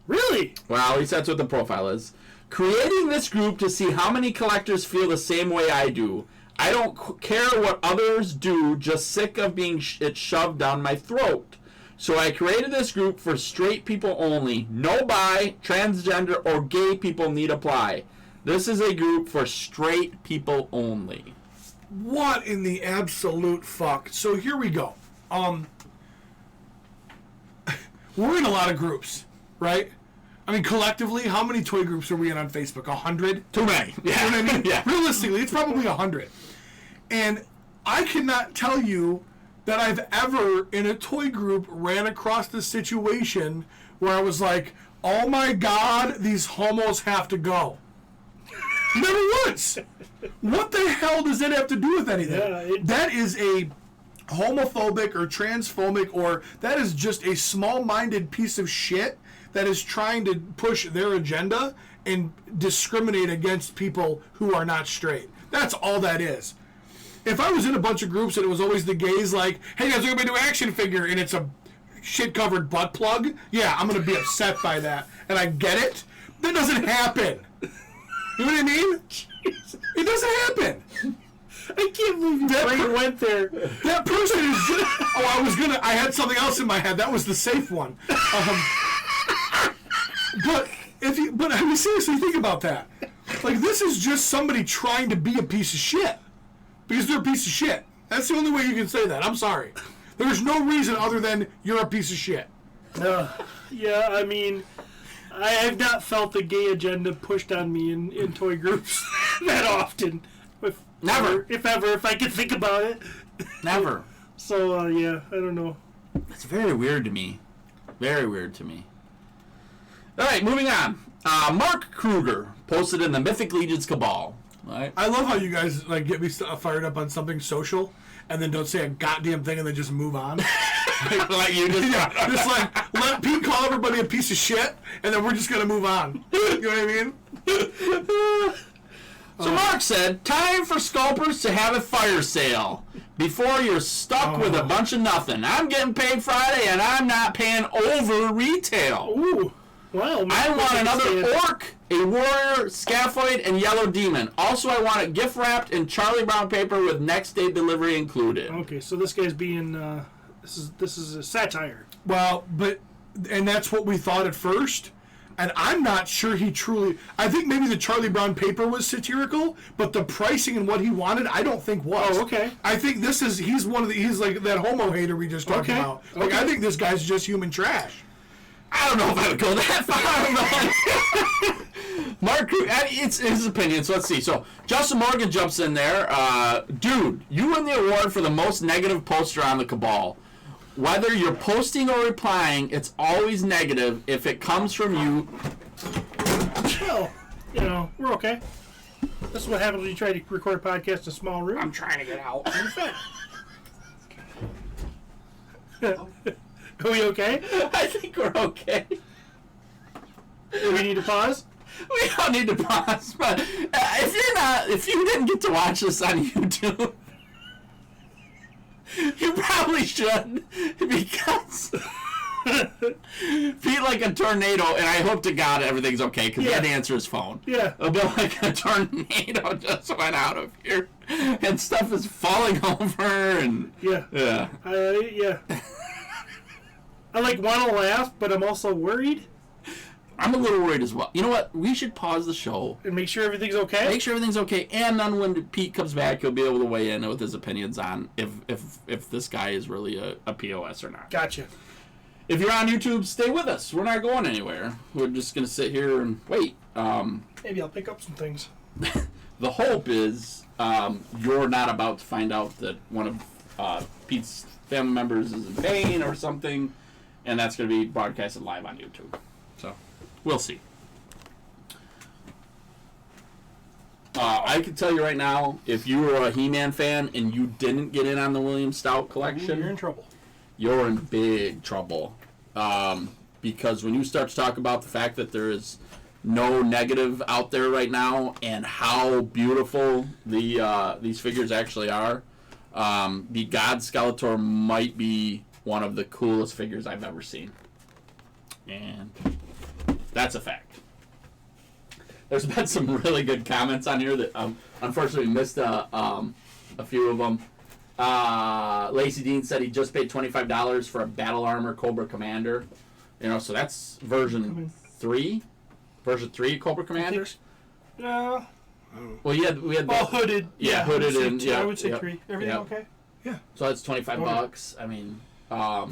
Really? Well, at least that's what the profile is. Creating this group to see how many collectors feel the same way I do. I don't care what others do, just sick of being it shoved down my throat. So I created this group for straight people only. No bi, transgender, or gay people need apply. This is a group for straight people only. what in the absolute fuck? So here we go. We're in a lot of groups, right? I mean, collectively, how many toy groups are we in on Facebook? 100? Too many. Yeah. You know what I mean? Yeah. Realistically, it's probably 100. And I cannot tell you that I've ever, in a toy group, ran across this situation where I was like, oh my God, these homos have to go. Never once. What the hell does that have to do with anything? Yeah, That is a homophobic or transphobic, or that is just a small-minded piece of shit that is trying to push their agenda and discriminate against people who are not straight. That's all that is. If I was in a bunch of groups and it was always the gays like, hey guys, we're going to do action figure, and it's a shit-covered butt plug, yeah, I'm going to be upset by that. And I get it. That doesn't happen. You know what I mean? It doesn't happen. I can't believe your brain went there. That person is just... I had something else in my head. That was the safe one. But I mean, seriously, think about that. Like, this is just somebody trying to be a piece of shit. Because they're a piece of shit. That's the only way you can say that. I'm sorry. There's no reason other than you're a piece of shit. Yeah, I mean, I have not felt the gay agenda pushed on me in toy groups that often. Never. If ever, if I could think about it. Never. So, yeah, I don't know. It's very weird to me. Very weird to me. All right, moving on. Mark Kruger posted in the Mythic Legion's Cabal. All right. I love how you guys like get me fired up on something social and then don't say a goddamn thing and then just move on. Like you just, Yeah, just like let Pete call everybody a piece of shit and then we're just gonna move on. You know what I mean? So Mark said, time for scalpers to have a fire sale before you're stuck with a bunch of nothing. I'm getting paid Friday and I'm not paying over retail. Ooh. Wow. I want another orc, a warrior, scaphoid, and yellow demon. Also, I want it gift wrapped in Charlie Brown paper with next day delivery included. Okay, so this guy's being, this is a satire. Well, and that's what we thought at first. And I'm not sure he truly... I think maybe the Charlie Brown paper was satirical, but the pricing and what he wanted, I don't think was. Oh, okay. I think he's like that homo hater we just talked Okay. about. Like, Okay. I think this guy's just human trash. I don't know if I would go that far. Mark, it's his opinion, so let's see. So, Justin Morgan jumps in there. Dude, you win the award for the most negative poster on the Cabal. Whether you're posting or replying, it's always negative if it comes from you. Well, you know, we're okay. This is what happens when you try to record a podcast in a small room. I'm trying to get out. Are we okay? I think we're okay. Do we need to pause? We don't need to pause, but if you didn't get to watch this on YouTube, you probably should, because Pete like a tornado, and I hope to God everything's okay, because he had to answer his phone. Yeah. A bit like a tornado just went out of here, and stuff is falling over, and Yeah. yeah. I like want to laugh, but I'm also worried. I'm a little worried as well. You know what? We should pause the show. And make sure everything's okay? Make sure everything's okay, and then when Pete comes back, he'll be able to weigh in with his opinions on if this guy is really a POS or not. Gotcha. If you're on YouTube, stay with us. We're not going anywhere. We're just going to sit here and wait. Maybe I'll pick up some things. The hope is you're not about to find out that one of Pete's family members is in pain or something, and that's going to be broadcasted live on YouTube. So, we'll see. I can tell you right now, if you were a He-Man fan and you didn't get in on the William Stout collection, You're in trouble. you're in big trouble. Because when you start to talk about the fact that there is no negative out there right now and how beautiful these figures actually are, the God Skeletor might be one of the coolest figures I've ever seen. And that's a fact. There's been some really good comments on here that unfortunately missed a few of them. Lacey Dean said he just paid $25 for a Battle Armor Cobra Commander. You know, so that's version 3. Version 3 Cobra Commanders. No. Well, we had Oh, hooded. Yeah, hooded and two, yeah, I would say yep, 3. Everything yep. okay? Yeah. So that's $25. I mean, All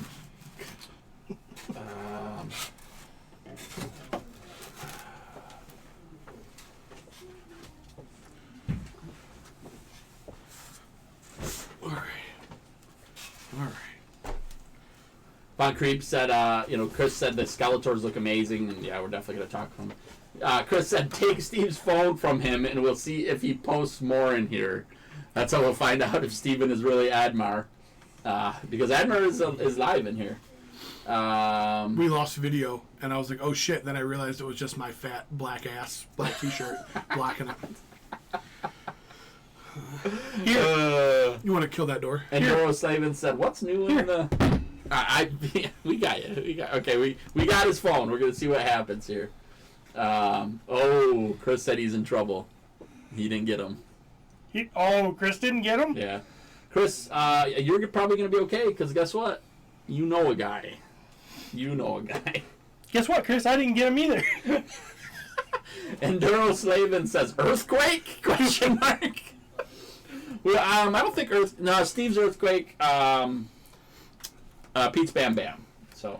right. Von Creep said, Chris said the Skeletors look amazing, and yeah, we're definitely going to talk to him. Chris said, take Steve's phone from him, and we'll see if he posts more in here. That's how we'll find out if Steven is really Admar. Because Admar is live in here. We lost video, and I was like, oh shit. Then I realized it was just my fat black ass, black t-shirt blocking it. Here. You want to kill that door? And Doro Slavin said, what's new in the... we got you. We got his phone. We're going to see what happens here. Chris said he's in trouble. He didn't get him. Chris didn't get him? Yeah. Chris, you're probably going to be okay, because guess what? You know a guy. Guess what, Chris? I didn't get him either. And Duro Slavin says, earthquake? Question mark. Well, I don't think Steve's earthquake. Pete's Bam Bam. So,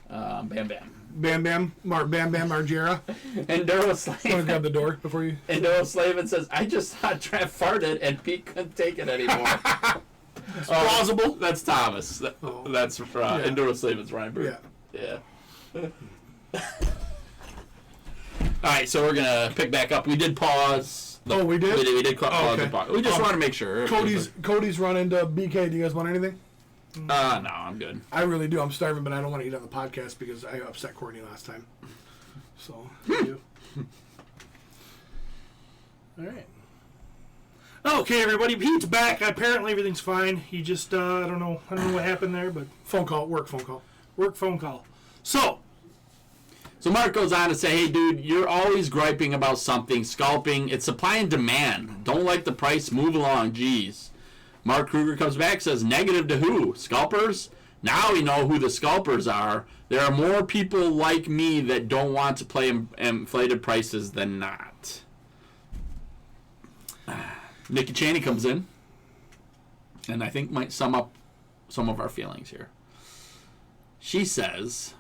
Bam Bam. Bam Bam Margera. And Duro Want to Slavin. grab the door before you... And Duro Slavin says, I just thought Trev farted and Pete couldn't take it anymore. It's plausible. That's Thomas. That's in Duro Slavin's Reinberg. Yeah. All right, so we're going to pick back up. We did pause. We did? We did pause the pause. We just want to make sure. Cody's run into BK. Do you guys want anything? No, I'm good. I really do. I'm starving, but I don't want to eat on the podcast because I upset Courtney last time. So, you. All right. Okay, everybody. Pete's back. Apparently, everything's fine. He just, I don't know what happened there, but work phone call. So Mark goes on to say, hey, dude, you're always griping about something. Scalping, it's supply and demand. Don't like the price. Move along. Jeez. Mark Kruger comes back, says, negative to who? Scalpers? Now we know who the scalpers are. There are more people like me that don't want to play inflated prices than not. Nikki Cheney comes in, and I think might sum up some of our feelings here. She says,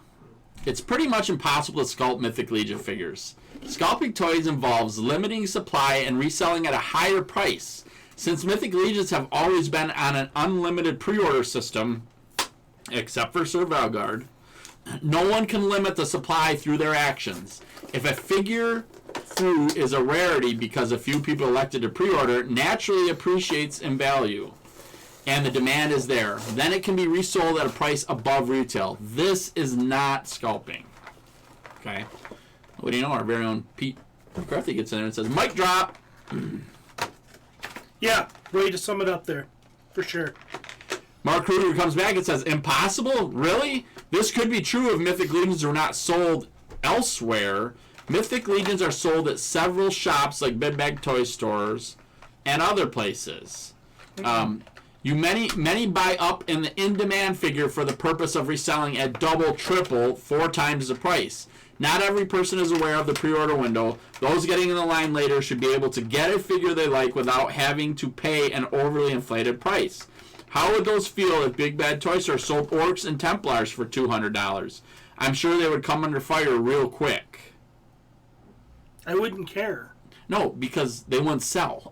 it's pretty much impossible to sculpt Mythic Legion figures. Scalping Toys involves limiting supply and reselling at a higher price. Since Mythic Legions have always been on an unlimited pre-order system, except for Sir Valgard, no one can limit the supply through their actions. If a figure through is a rarity because a few people elected to pre-order, it naturally appreciates in value, and the demand is there. Then it can be resold at a price above retail. This is not scalping. Okay? What do you know? Our very own Pete McCarthy gets in there and says, "Mic drop." Yeah, way to sum it up there, for sure. Mark Kruger comes back and says, "Impossible? Really? This could be true if Mythic Legions were not sold elsewhere. Mythic Legions are sold at several shops like Big Bag Toy Stores and other places. Many buy up in the in-demand figure for the purpose of reselling at double, triple, 4 times the price. Not every person is aware of the pre-order window. Those getting in the line later should be able to get a figure they like without having to pay an overly inflated price. How would those feel if Big Bad Toy Store sold Orcs and Templars for $200? I'm sure they would come under fire real quick." I wouldn't care. No, because they wouldn't sell.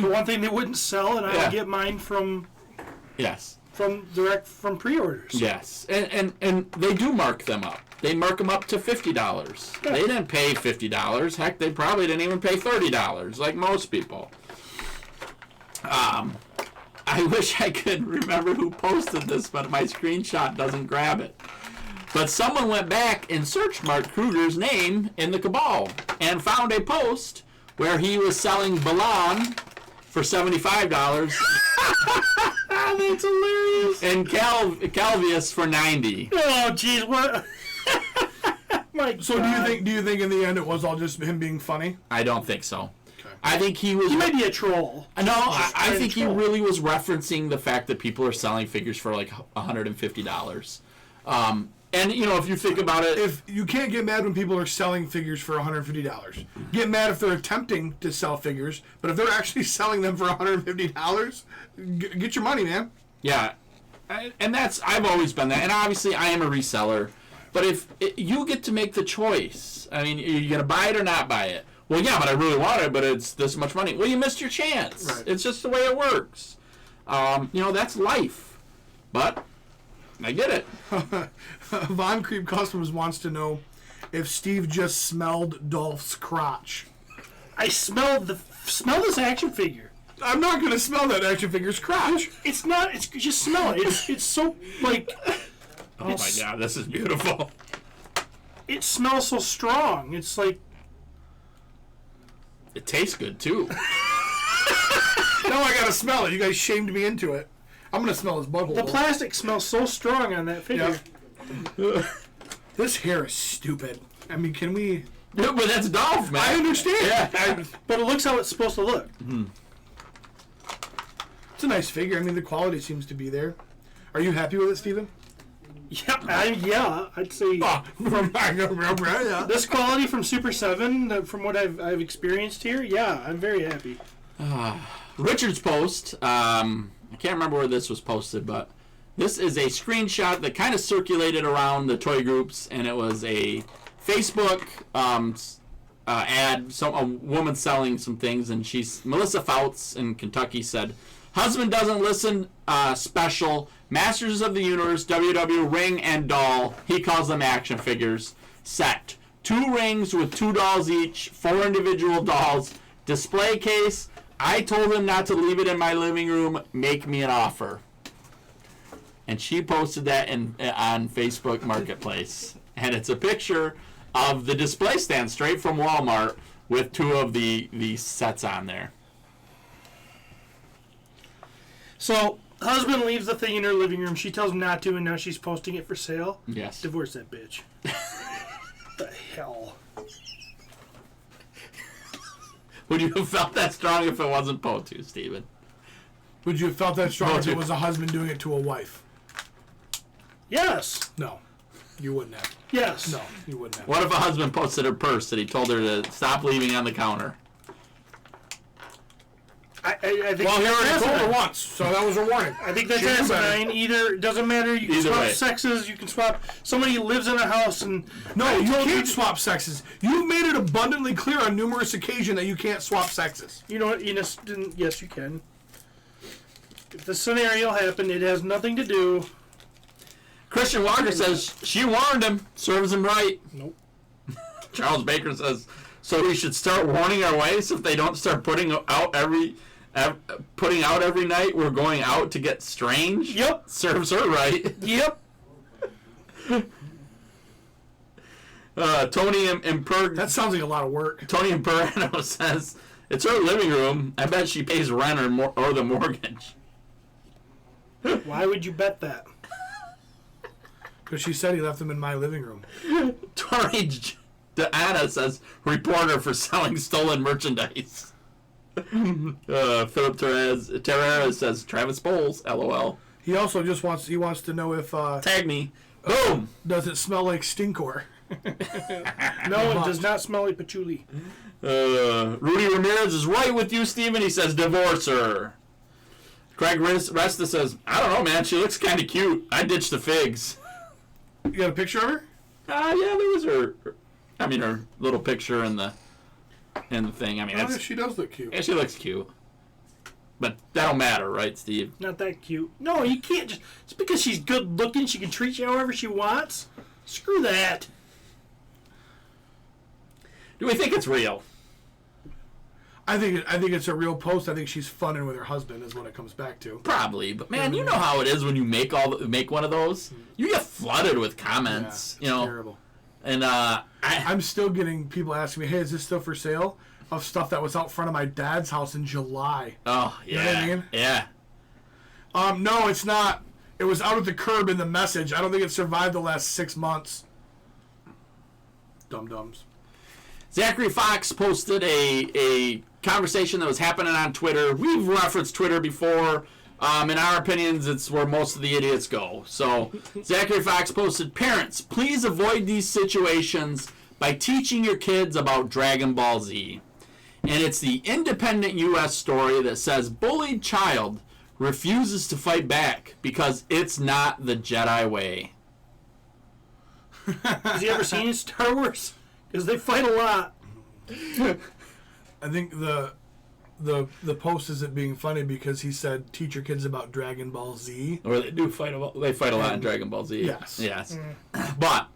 For one thing, they wouldn't sell, and I would get mine from Yes. from pre-orders. Yes. And they do mark them up. They mark them up to $50. Yeah. They didn't pay $50. Heck, they probably didn't even pay $30, like most people. I wish I could remember who posted this, but my screenshot doesn't grab it. But someone went back and searched Mark Kruger's name in the Cabal and found a post where he was selling Balan for $75 That's hilarious. and Calvius for $90. Oh, jeez, what? My So God. do you think in the end it was all just him being funny? I don't think so. Okay. I think he was. He might be a troll. No, I think he troll. really was referencing the fact that people are selling figures for like $150. And you know, if you think about it, If you can't get mad when people are selling figures for $150, get mad if they're attempting to sell figures. But if they're actually selling them for $150, get your money, man. yeah, and I've always been that. And obviously, I am a reseller. But if you get to make the choice, I mean, are you gonna buy it or not buy it? Well, yeah, but I really want it, but it's this much money. Well, you missed your chance. Right. It's just the way it works. That's life. But I get it. Von Creep Customs wants to know if Steve just smelled Dolph's crotch. I smell this action figure. I'm not going to smell that action figure's crotch. It's not. It's just smell it. It's so like. Oh my God, this is beautiful. It smells so strong. It's like. It tastes good too. Now I got to smell it. You guys shamed me into it. I'm going to smell his butthole. The plastic smells so strong on that figure. Yeah. This hair is stupid. I mean, can we... Yeah, but that's Dolph, man. I understand. Yeah. But it looks how it's supposed to look. It's a nice figure. I mean, the quality seems to be there. Are you happy with it, Steven? Yeah, I'd say this quality from Super 7, from what I've experienced here, yeah, I'm very happy. Richard's post, I can't remember where this was posted, but this is a screenshot that kind of circulated around the toy groups, and it was a Facebook ad, a woman selling some things, and Melissa Fouts in Kentucky said, "Husband doesn't listen, special, Masters of the Universe, WW ring and doll, he calls them action figures, set. 2 rings with 2 dolls each, 4 individual dolls, display case, I told him not to leave it in my living room, make me an offer." And she posted that on Facebook Marketplace. And it's a picture of the display stand straight from Walmart with 2 of the sets on there. So, husband leaves the thing in her living room. She tells him not to, and now she's posting it for sale. Yes. Divorce that bitch. The hell? Would you have felt that strong if it wasn't Potu, Steven? Would you have felt that strong if Potu. it was a husband doing it to a wife? Yes. No. You wouldn't have. Yes. No, you wouldn't have. What if a husband posted her purse that he told her to stop leaving on the counter? I think Well, he already that's told her asinine. once, so that was a warning. I think that's She knew better. asinine. Either doesn't matter. You can Either swap way. sexes. You can swap. Somebody lives in a house and No, you can't swap sexes. You've made it abundantly clear on numerous occasions that you can't swap sexes. You know what? Yes, you can. If the scenario happened, it has nothing to do. Christian Walker says, she warned him. Serves him right. Nope. Charles Baker says, so we should start warning our wives if they don't start putting out every night. We're going out to get strange. Yep. Serves her right. Yep. Tony Imperg. That sounds like a lot of work. Tony Imperano says it's her living room. I bet she pays rent or the mortgage. Why would you bet that? Because she said he left them in my living room. Tori Deanna says reporter for selling stolen merchandise. Philip Terrera says Travis Bowles. LOL. He also just wants to know if Tag me. Boom. Does it smell like stinkor? No, it does not smell like patchouli. Rudy Ramirez is right with you, Steven. He says divorce her. Craig Resta says, I don't know, man. She looks kind of cute. I ditched the figs. You got a picture of her? Yeah, there was her little picture in the thing. I mean, Oh, yeah, she does look cute. yeah, she looks cute. But that don't matter, right, Steve? Not that cute. No, you can't just because she's good looking, she can treat you however she wants. Screw that. Do we think it's real? I think it's a real post. I think she's funning with her husband is what it comes back to. Probably, but man, you know how it is when you make one of those. You get flooded with comments, Yeah, it's terrible. And I'm still getting people asking me, "Hey, is this still for sale?" Of stuff that was out front of my dad's house in July. oh yeah, know what I mean? yeah. No, it's not. It was out at the curb in the message. I don't think it survived the last 6 months. Dum-dums. Zachary Fox posted a conversation that was happening on Twitter. We've referenced Twitter before. In our opinions, it's where most of the idiots go. So Zachary Fox posted, parents, please avoid these situations by teaching your kids about Dragon Ball Z. And it's the Independent U.S. story that says bullied child refuses to fight back because it's not the Jedi way. Has he ever seen Star Wars? Because they fight a lot. I think the post isn't being funny because he said teach your kids about Dragon Ball Z. Or they do fight a lot. They fight a lot in Dragon Ball Z. Yes. Yes. But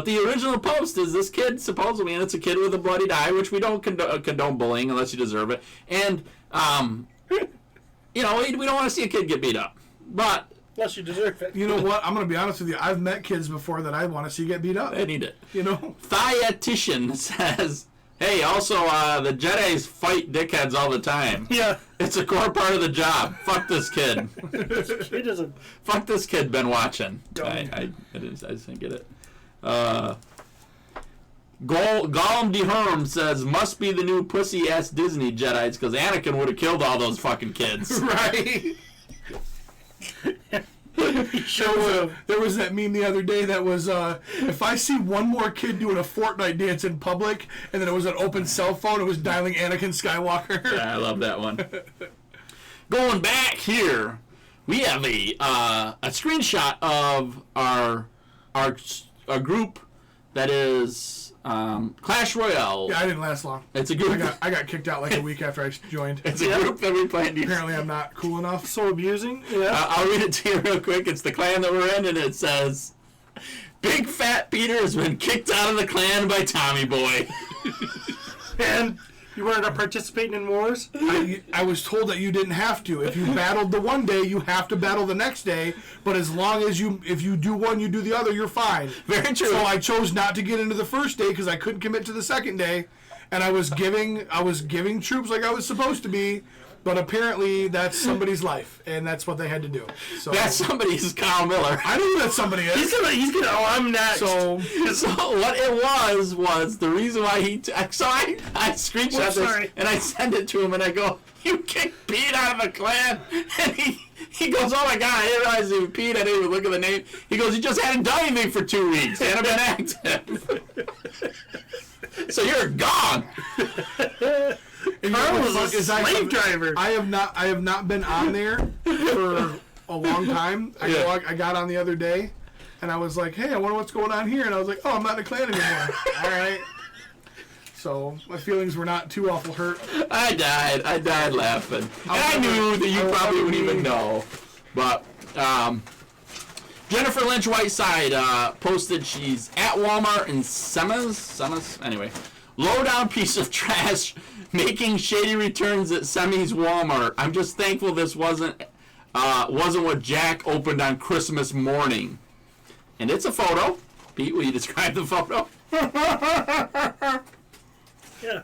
the original post is this kid supposedly, and it's a kid with a bloodied eye, which we don't condone bullying unless you deserve it. And we don't want to see a kid get beat up. But Unless you deserve it. You know what? I'm going to be honest with you. I've met kids before that I want to see get beat up. they need it. You know? Thiatician says, hey, also, the Jedis fight dickheads all the time. Yeah. It's a core part of the job. Fuck this kid. It doesn't. Fuck this kid been watching. Dumb. I just didn't get it. Gollum de Herm says, must be the new pussy-ass Disney Jedis because Anakin would have killed all those fucking kids. Right? Sure. There was that meme the other day that was, if I see one more kid doing a Fortnite dance in public, and then it was an open cell phone, it was dialing Anakin Skywalker. Yeah, I love that one. Going back here, we have a screenshot of our group that is Clash Royale. Yeah, I didn't last long. It's a group. I got kicked out like a week after I joined. It's a group that we play. Apparently I'm not cool enough. So abusing? Yeah. I'll read it to you real quick. It's the clan that we're in, and it says, Big Fat Peter has been kicked out of the clan by Tommy Boy. And you weren't participating in wars? I was told that you didn't have to. If you battled the one day, you have to battle the next day. But as long as if you do one, you do the other, you're fine. Very true. So I chose not to get into the first day because I couldn't commit to the second day, and I was giving troops like I was supposed to be. But apparently that's somebody's life, and that's what they had to do. So That somebody is Kyle Miller. I know who that somebody is. He's gonna, oh, I'm next. So So what it was the reason why I screenshot Whoops, this sorry. and I send it to him and I go, you kicked Pete out of a clan, and he goes, oh my god, I didn't realize he was Pete. I didn't even look at the name. He goes, you just hadn't done anything for 2 weeks. You hadn't been active. So you're gone. and Carl you know was what a the fuck is slave driver. I have not been on there for a long time. I got on the other day, and I was like, hey, I wonder what's going on here. And I was like, oh, I'm not in a clan anymore. All right. So my feelings were not too awful hurt. I died laughing. And I knew that you probably wouldn't even know. But Jennifer Lynch Whiteside posted she's at Walmart in Semis. Anyway, low down piece of trash making shady returns at Semi's Walmart. I'm just thankful this wasn't what Jack opened on Christmas morning. And it's a photo. Pete, will you describe the photo? Yeah.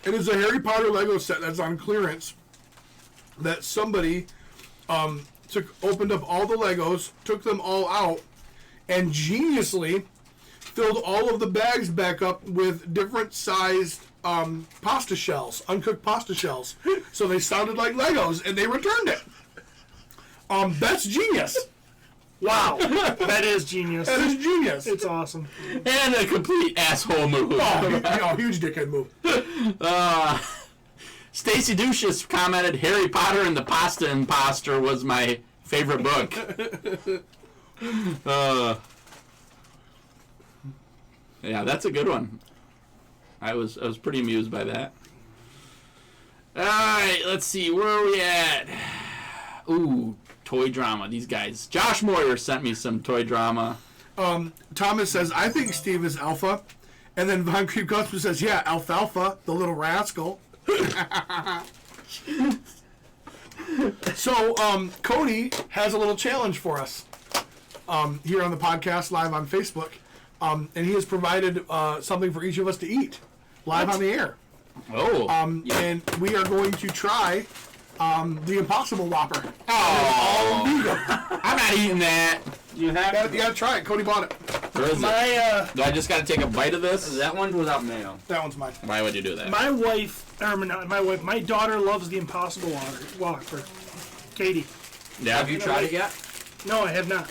It is a Harry Potter Lego set that's on clearance that somebody opened up all the Legos, took them all out, and geniusly filled all of the bags back up with different sized pasta shells, uncooked pasta shells. So they sounded like Legos, and they returned it. That's genius. Wow. That is genius. That is genius. It's awesome. And a complete asshole move. Huge dickhead move. Stacy Ducius commented, Harry Potter and the Pasta Imposter was my favorite book. Yeah, that's a good one. I was pretty amused by that. Alright, let's see, where are we at? Ooh, toy drama, these guys. Josh Moyer sent me some toy drama. Thomas says, I think Steve is alpha. And then Von Creep Customer says, yeah, Alfalfa, the little rascal. So, Cody has a little challenge for us here on the podcast, live on Facebook. And he has provided something for each of us to eat live on the air. Oh. And we are going to try the Impossible Whopper. Oh, I'm not eating that. You have You gotta try it. Cody bought it. Where is it? Do I just gotta take a bite of this? that one without mayo. That one's mine. Why would you do that? My wife, my daughter loves the Impossible Whopper. Katie. Yeah. Have you tried it yet? No, I have not.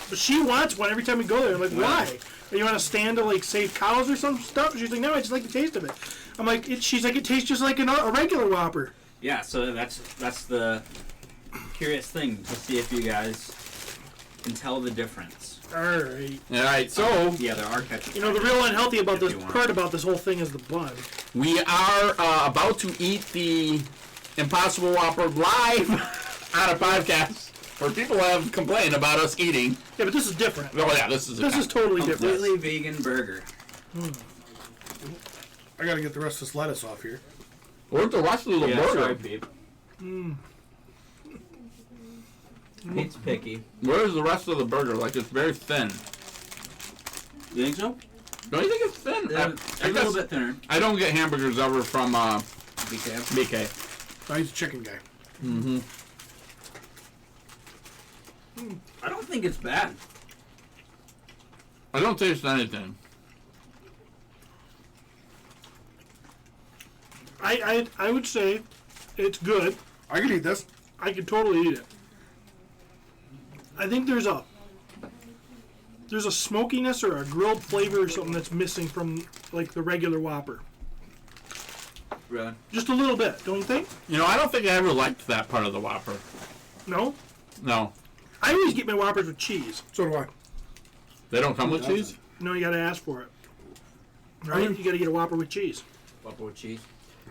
But she wants one every time we go there. I'm like, why? Are you on a stand to like save cows or some stuff? She's like, no, I just like the taste of it. I'm like, she's like, it tastes just like a regular Whopper. Yeah, so that's the curious thing to see if you guys can tell the difference. Alright. Alright, so Yeah, there are ketchup. You know, the real unhealthy about If this you want. part about this whole thing is the bun. we are about to eat the Impossible Whopper live on a podcast where people have complained about us eating. Yeah, but this is different. Oh yeah, this is Totally different. Completely vegan burger. I gotta get the rest of this lettuce off here. Where's the rest of the burger? Sorry, Pete. Pete's picky. Where's the rest of the burger? Like, it's very thin. You think so? Don't you think it's thin? Yeah, a little bit thinner. I don't get hamburgers ever from BK. BK. Oh, he's a chicken guy. I don't think it's bad. I don't taste anything. I would say it's good. I can eat this. I could totally eat it. I think there's a smokiness or a grilled flavor or something that's missing from like the regular Whopper. Really? Just a little bit, don't you think? You know, I don't think I ever liked that part of the Whopper. No? No. I always get my Whoppers with cheese. So do I. They don't come with cheese? No, you gotta ask for it. Right? You gotta get a Whopper with cheese. Whopper with cheese.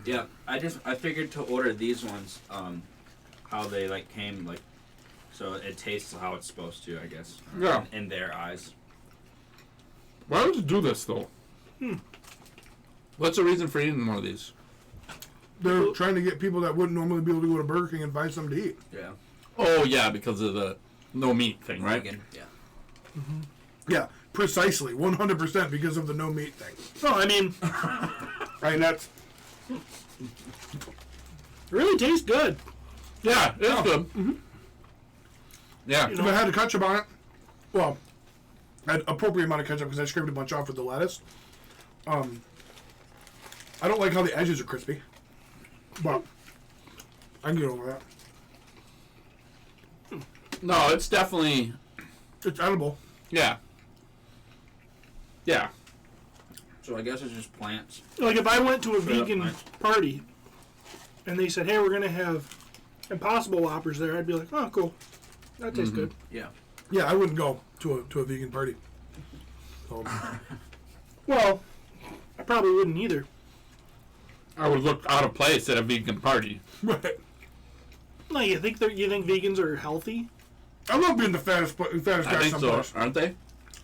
Yeah, I figured to order these ones, how they like came like, so it tastes how it's supposed to, I guess. Yeah. In their eyes. Why would you do this, though? What's the reason for eating one of these? They're trying to get people that wouldn't normally be able to go to Burger King and find something to eat. Yeah. Oh, yeah, because of the no meat thing, right? Vegan. Yeah. Yeah, precisely. 100% because of the no meat thing. No, I mean, Right, that's... it really tastes good. Yeah, it's good. Yeah. If I had ketchup on it, well, I had appropriate amount of ketchup because I scraped a bunch off with the lettuce. I don't like how the edges are crispy, but I can get over that. No, it's definitely... It's edible. Yeah. Yeah. So I guess it's just plants. Like if I went to a Straight up vegan nice. party and they said, hey, we're gonna have Impossible Whoppers there, I'd be like, oh, cool. That tastes good. Yeah. Yeah, I wouldn't go to a vegan party. So, Well, I probably wouldn't either. I would look out of place at a vegan party. right. No, you think vegans are healthy? I love being the fattest guy I think so, sometimes. aren't they?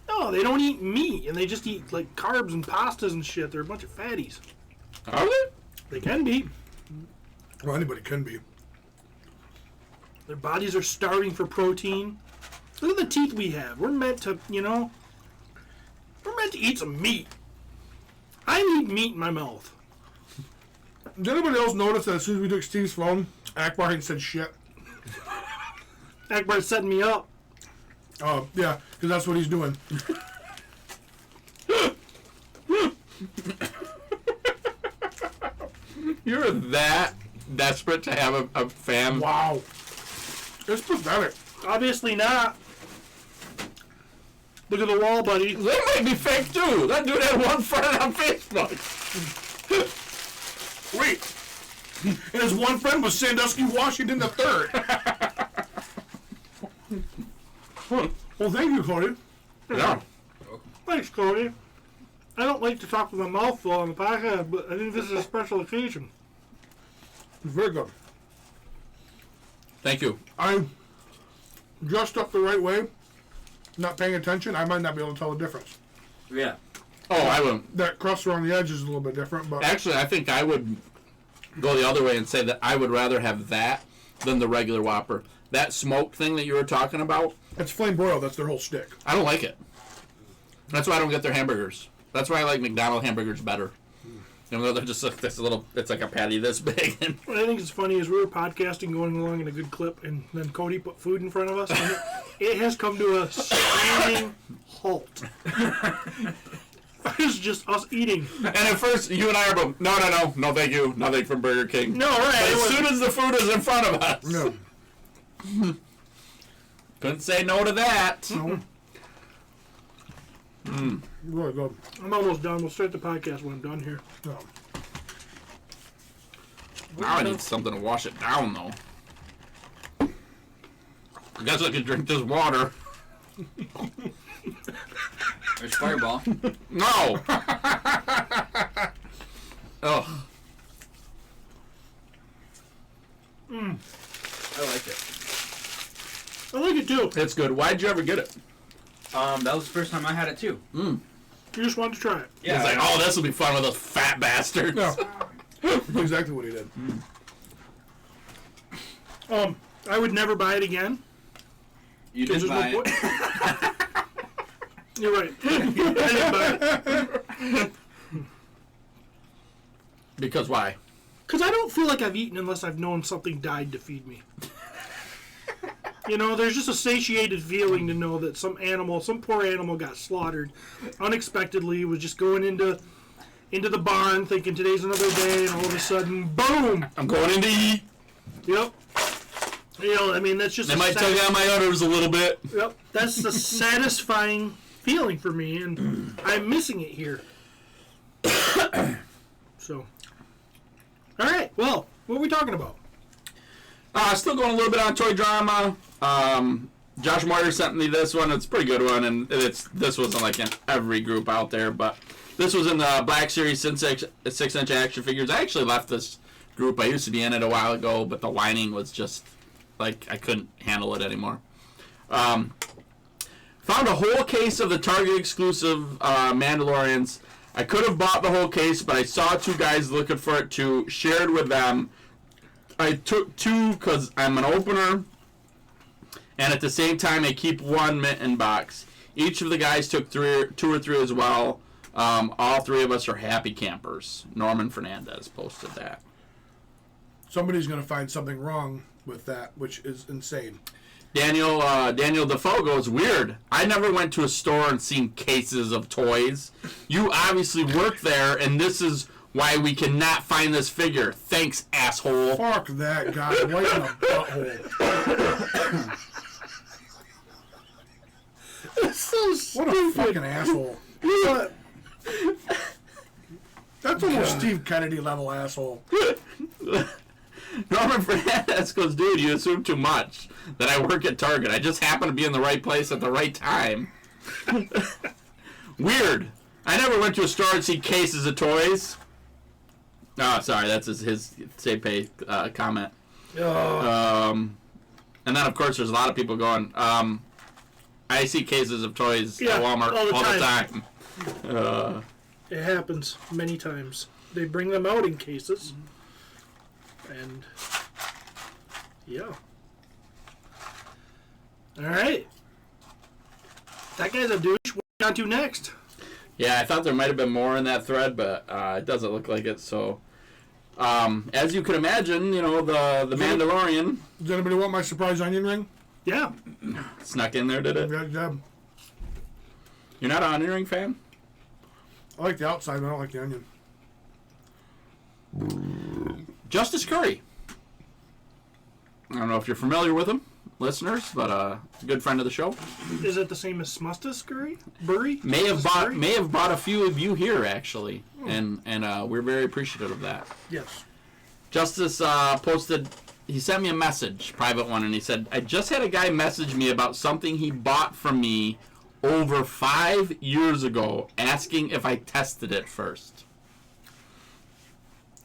No, they don't eat meat, and they just eat like carbs and pastas and shit. They're a bunch of fatties. Are they? They can be. Well, anybody can be. Their bodies are starving for protein. Look at the teeth we have. We're meant to, meant to eat some meat. I need meat in my mouth. Did anybody else notice that as soon as we took Steve's phone, Akbar hadn't said shit? Akbar's setting me up. Oh, yeah, because that's what he's doing. You're that desperate to have a fan. Wow. It's pathetic. Obviously not. Look at the wall, buddy. That might be fake too. That dude had one friend on Facebook. Wait. And his one friend was Sandusky, Washington III. Well, thank you, Cody. Yeah. Thanks, Cody. I don't like to talk with my mouth full on the podcast, but I think this is a special occasion. It's very good. Thank you. I'm dressed up the right way, not paying attention. I might not be able to tell the difference. Yeah. Oh, I wouldn't. That crust around the edge is a little bit different, but Actually, I think I would go the other way and say that I would rather have that than the regular Whopper. That smoked thing that you were talking about, it's flame broiled. That's their whole stick. I don't like it. That's why I don't get their hamburgers. That's why I like McDonald's hamburgers better. Even though they're just like this little, it's like a patty this big. What I think is funny is we were podcasting, going along in a good clip, and then Cody put food in front of us, and it has come to a screaming halt. It's just us eating. And at first, you and I are both, no, thank you, nothing from Burger King. No, right. But as soon as the food is in front of us, No. couldn't say no to that. No. Really good. I'm almost done. We'll start the podcast when I'm done here. No. Now I need something to wash it down, though. I guess I could drink this water. There's Fireball. No! Ugh. I like it. I like it too. It's good. Why'd you ever get it? That was the first time I had it too. You just wanted to try it. Yeah. It's like, oh, this will be fun with those fat bastards. No. Exactly what he did. I would never buy it again. You 'cause did there's buy no it. You're right. I didn't buy it. Because why? Because I don't feel like I've eaten unless I've known something died to feed me. You know, there's just a satiated feeling to know that some animal, some poor animal got slaughtered unexpectedly, was just going into the barn thinking today's another day, and all of a sudden, boom! I'm going in to eat. Yep. You know, I mean, that's just They might tug out my udders a little bit. Yep. That's the satisfying feeling for me, and I'm missing it here. So. All right. Well, what are we talking about? Still going a little bit on toy drama. Josh Moyer sent me this one. It's a pretty good one, and this wasn't like in every group out there, but this was in the Black Series 6-inch action figures. I actually left this group. I used to be in it a while ago, but the whining was just like I couldn't handle it anymore. Found a whole case of the Target exclusive Mandalorians. I could have bought the whole case, but I saw two guys looking for it too. Shared with them. I took two because I'm an opener, and at the same time I keep one mitten box. Each of the guys took two or three as well. All three of us are happy campers. Norman Fernandez posted that. Somebody's going to find something wrong with that, which is insane. Daniel Defoe goes, weird. I never went to a store and seen cases of toys. You obviously work there, and this is why we cannot find this figure. Thanks, asshole. Fuck that guy. Right in the butthole. That's so stupid. What a fucking asshole. What? That's almost Steve Kennedy level asshole. Norman Fernandez goes, dude, you assume too much that I work at Target. I just happen to be in the right place at the right time. Weird. I never went to a store and see cases of toys. Oh, sorry, that's his Say comment. And then, of course, there's a lot of people going, I see cases of toys at Walmart all the time. It happens many times. They bring them out in cases. And, yeah. All right. That guy's a douche. What are we on to next? Yeah, I thought there might have been more in that thread, but it doesn't look like it. So, as you can imagine, the Mandalorian Does anybody want my surprise onion ring? Yeah. snuck in there, did it? Yeah. You're not an onion ring fan? I like the outside, but I don't like the onion. Justice Curry. I don't know if you're familiar with him, listeners, but a good friend of the show. Is it the same as Smustus Curry? Burry? May have bought a few of you here actually, and we're very appreciative of that. Yes. Justice posted. He sent me a message, private one, and he said, "I just had a guy message me about something he bought from me over 5 years ago, asking if I tested it first."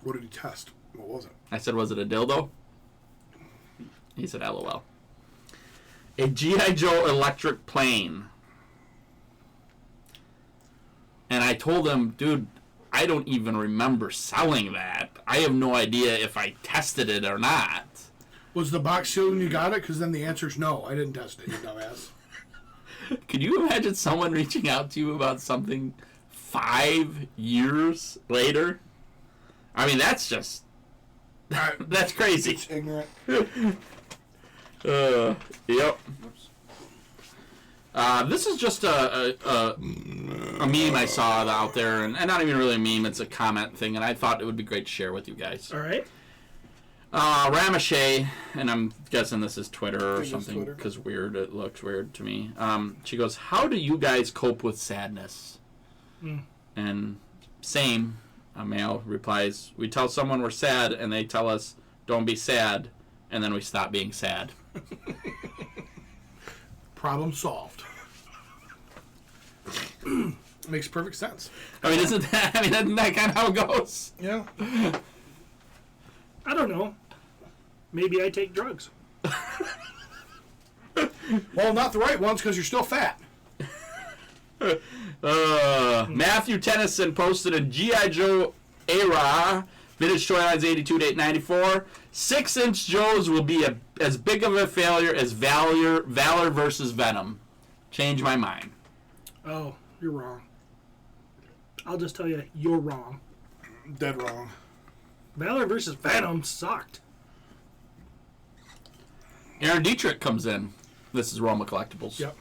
What did he test? What was it? I said, "Was it a dildo?" He said, "LOL." A GI Joe electric plane. And I told him, dude, I don't even remember selling that. I have no idea if I tested it or not. Was the box sealed when you got it? Because then the answer is no. I didn't test it, you dumbass. Could you imagine someone reaching out to you about something 5 years later? I mean, that's just... that's crazy. It's ignorant. Yep. This is just a meme I saw out there, and not even really a meme, it's a comment thing, and I thought it would be great to share with you guys. All right. Ramashay, and I'm guessing this is Twitter or It's something, Twitter. because it looks weird to me. She goes, "How do you guys cope with sadness?" And same, a male replies, "We tell someone we're sad, and they tell us, 'Don't be sad,' and then we stop being sad." Problem solved. Makes perfect sense. I mean, isn't that kind of how it goes? Yeah. I don't know. Maybe I take drugs. Well, not the right ones because you're still fat. Matthew Tennyson posted a G.I. Joe era vintage toy lines 82 to 894. 6-inch Joes will be as big of a failure as Valor versus Venom. Change my mind. Oh, you're wrong. I'll just tell you, you're wrong. Dead wrong. Valor versus Venom sucked. Aaron Dietrich comes in. This is Roma Collectibles. Yep.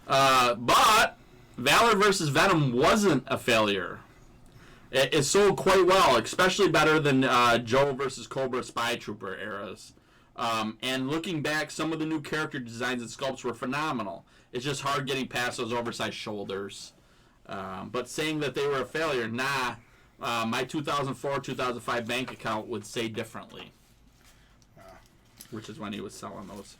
But Valor versus Venom wasn't a failure. It sold quite well, especially better than Joe versus Cobra Spy Trooper eras. And looking back, some of the new character designs and sculpts were phenomenal. It's just hard getting past those oversized shoulders. But saying that they were a failure, nah. My 2004-2005 bank account would say differently. Which is when he was selling those.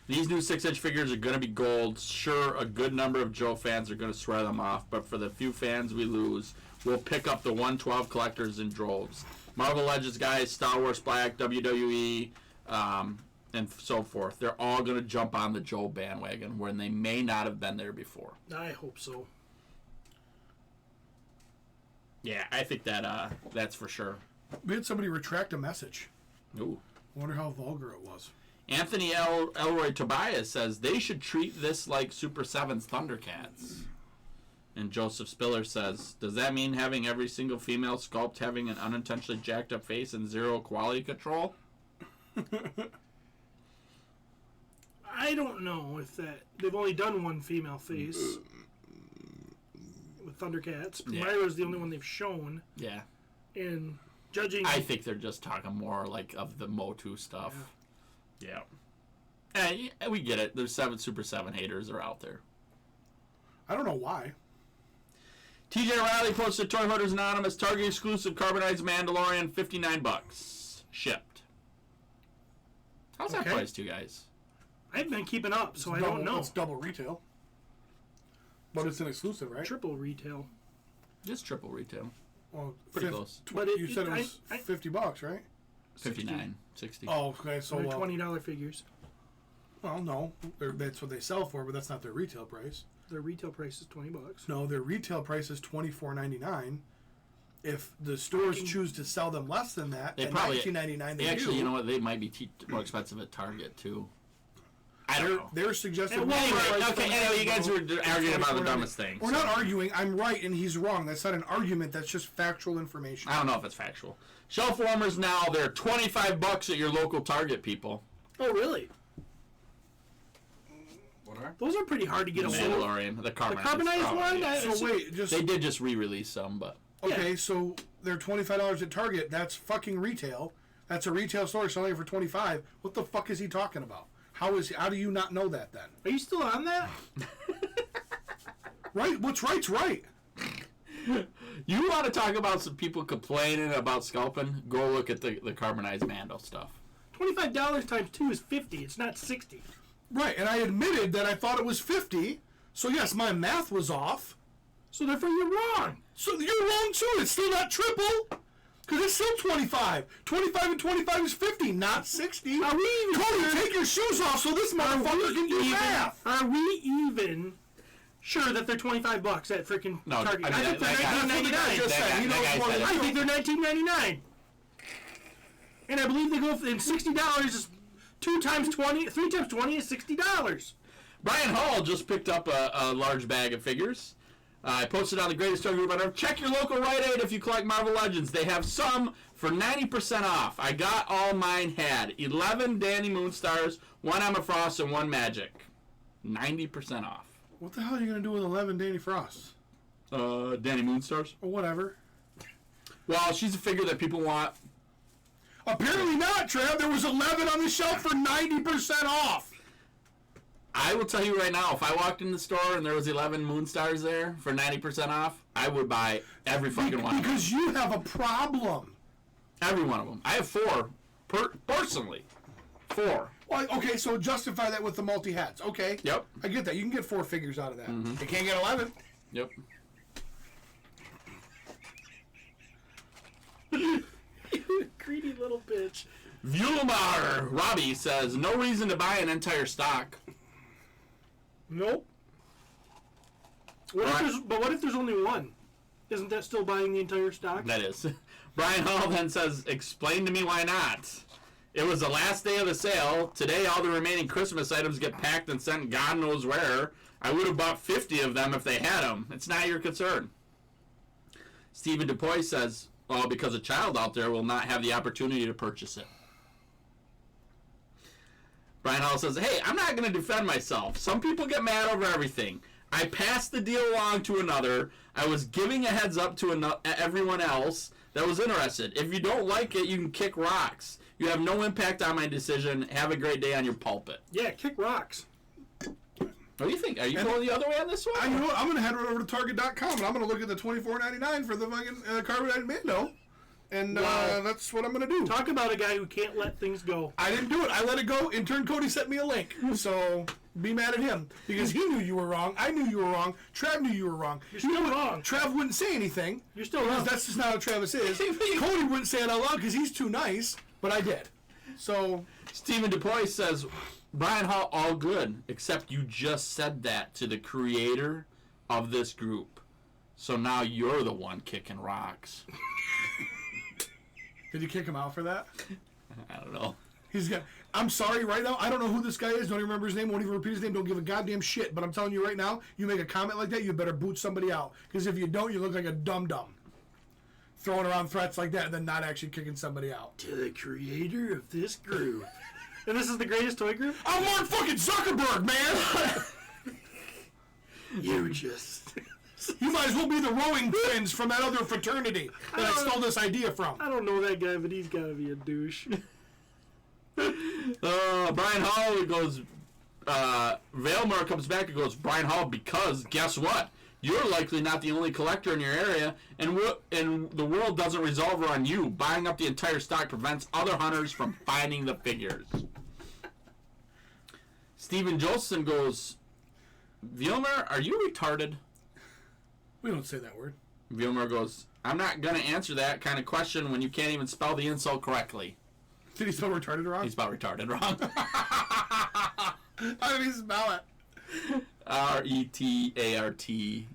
These new 6-inch figures are going to be gold. Sure, a good number of Joe fans are going to swear them off, but for the few fans we lose, we'll pick up the 112 collectors in droves. Marvel Legends guys, Star Wars Black, WWE, and so forth. They're all going to jump on the Joe bandwagon when they may not have been there before. I hope so. Yeah, I think that's for sure. We had somebody retract a message. Ooh. I wonder how vulgar it was. Anthony Elroy Tobias says they should treat this like Super 7's Thundercats. And Joseph Spiller says, does that mean having every single female sculpt having an unintentionally jacked up face and zero quality control? I don't know if that... They've only done one female face with Thundercats. Yeah. Myra's the only one they've shown. Yeah. And judging... I think they're just talking more like of the Motu stuff. Yeah. And we get it. There's Super 7 haters are out there. I don't know why. TJ Riley posted Toy Hoarders Anonymous Target exclusive carbonized Mandalorian, $59. Shipped. How's that Okay. price to you guys? I've been keeping up, so I don't know. It's double retail. But it's an exclusive, right? Triple retail. Just triple retail. Well, Pretty close. But you said it was $50, right? 59, 60. Oh, okay. So, They're $20 figures. well, no. That's what they sell for, but that's not their retail price. Their retail price is $20. No, their retail price is $24.99. If the stores choose to sell them less than that, They at probably $19.99, they actually, do. you know what? They might be more expensive at Target too. I don't know. They're suggesting. Anyway, you guys were arguing about the dumbest thing. We're not arguing. I'm right and he's wrong. That's not an argument. That's just factual information. I don't know if it's factual. Shelf warmers now, they're $25 at your local Target, people. Oh, really? What are? Those are pretty hard to get The a hold of. Mandalorian, the carbonized. The carbonized one? Yeah. So wait, They did just re-release some, but... Okay, so they're $25 at Target. That's fucking retail. That's a retail store selling it for $25. What the fuck is he talking about? How do you not know that then? Are you still on that? Right? What's right's right. You want to talk about some people complaining about scalping? Go look at the carbonized Mando stuff. $25 times 2 is $50. It's not $60. Right, and I admitted that I thought it was 50. So yes, my math was off. So therefore you're wrong. So you're wrong too. It's still not triple. Because it's still 25. 25 and 25 is 50, not 60. Are we even Cody, take your shoes off so this motherfucker can do math. Are we even sure that they're $25 at freaking Target? I think they're $19.99. I think they're $19.99. And I believe they go for $60 is 2 times 20, 3 times 20 is $60. Brian Hall just picked up a large bag of figures. I posted on the Greatest Toy Group on check your local Rite Aid if you collect Marvel Legends. They have some for 90% off. I got all mine had. 11 Danny Moonstars, 1 Emma Frost, and 1 Magic. 90% off. What the hell are you going to do with 11 Danny Frosts? Danny Moonstars? Or whatever. Well, she's a figure that people want. Apparently not, Trev. There was 11 on the shelf for 90% off. I will tell you right now, if I walked in the store and there was 11 Moonstars there for 90% off, I would buy every fucking one of them. Because you have a problem. Every one of them. I have 4, personally. 4. Well, okay, so justify that with the multi-hats. Okay. Yep. I get that. You can get 4 figures out of that. Mm-hmm. You can't get 11. Yep. Greedy little bitch. Viewmar Robbie says, no reason to buy an entire stock. Nope. What if there's only one? Isn't that still buying the entire stock? That is. Brian Hall then says, explain to me why not. It was the last day of the sale. Today, all the remaining Christmas items get packed and sent God knows where. I would have bought 50 of them if they had them. It's not your concern. Stephen DuPois says, well, because a child out there will not have the opportunity to purchase it. Brian Hall says, hey, I'm not going to defend myself. Some people get mad over everything. I passed the deal along to another. I was giving a heads up to everyone else that was interested. If you don't like it, you can kick rocks. You have no impact on my decision. Have a great day on your pulpit. Yeah, kick rocks. What do you think? Are you going the other way on this one? You know what? I'm going to head right over to Target.com and I'm going to look at the $24.99 for the fucking carbonized Mando. And that's what I'm going to do. Talk about a guy who can't let things go. I didn't do it. I let it go. In turn, Cody sent me a link. So be mad at him. Because he knew you were wrong. I knew you were wrong. Trav knew you were wrong. You're still wrong. Trav wouldn't say anything. You're still wrong. That's just not how Travis is. Cody wouldn't say it out loud because he's too nice. But I did. So Stephen DuPois says, Brian Hall, all good, except you just said that to the creator of this group. So now you're the one kicking rocks. Did you kick him out for that? I don't know. I'm sorry right now. I don't know who this guy is. Don't even remember his name. Won't even repeat his name. Don't give a goddamn shit. But I'm telling you right now, you make a comment like that, you better boot somebody out. Because if you don't, you look like a dum-dum. Throwing around threats like that and then not actually kicking somebody out. To the creator of this group. And this is the Greatest Toy Group? I'm Mark fucking Zuckerberg, man! You just... You might as well be the rowing twins from that other fraternity that I stole this idea from. I don't know that guy, but he's got to be a douche. Brian Hall goes, Vailmar comes back and goes, Brian Hall, because guess what? You're likely not the only collector in your area, and the world doesn't resolve around you. Buying up the entire stock prevents other hunters from finding the figures. Stephen Jolson goes, Vilmer, are you retarded? We don't say that word. Vilmer goes, I'm not going to answer that kind of question when you can't even spell the insult correctly. Did he spell retarded wrong? He spelled retarded wrong. How did he spell it? Retarted.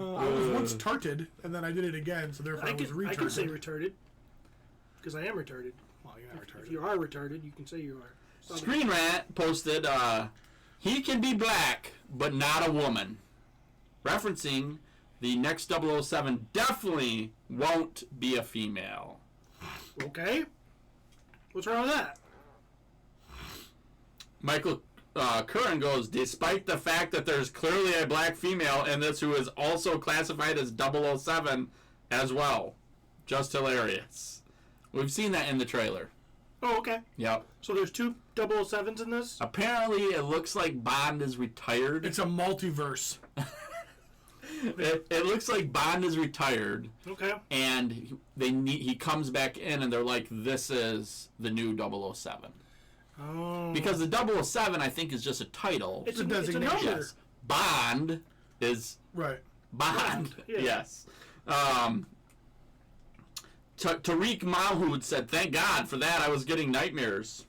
I was once tarted, and then I did it again, so therefore I was retarded. I can say retarded, because I am retarded. Well, you're not retarded. If you are retarded, you can say you are. Screen Rant posted, he can be black, but not a woman. Referencing the next 007 definitely won't be a female. Okay. What's wrong with that? Michael Curran goes, despite the fact that there's clearly a black female in this who is also classified as 007 as well. Just hilarious. We've seen that in the trailer. Oh, okay. Yep. So there's 2 007s in this? Apparently, it looks like Bond is retired. It's a multiverse. It looks like Bond is retired. Okay. And he comes back in, and they're like, this is the new 007. Oh. Because the 007, I think, is just a title. It's a designation. number. Yes. Bond is Right. Bond. Yeah. Yes. Tariq Malhoud said, thank God for that. I was getting nightmares.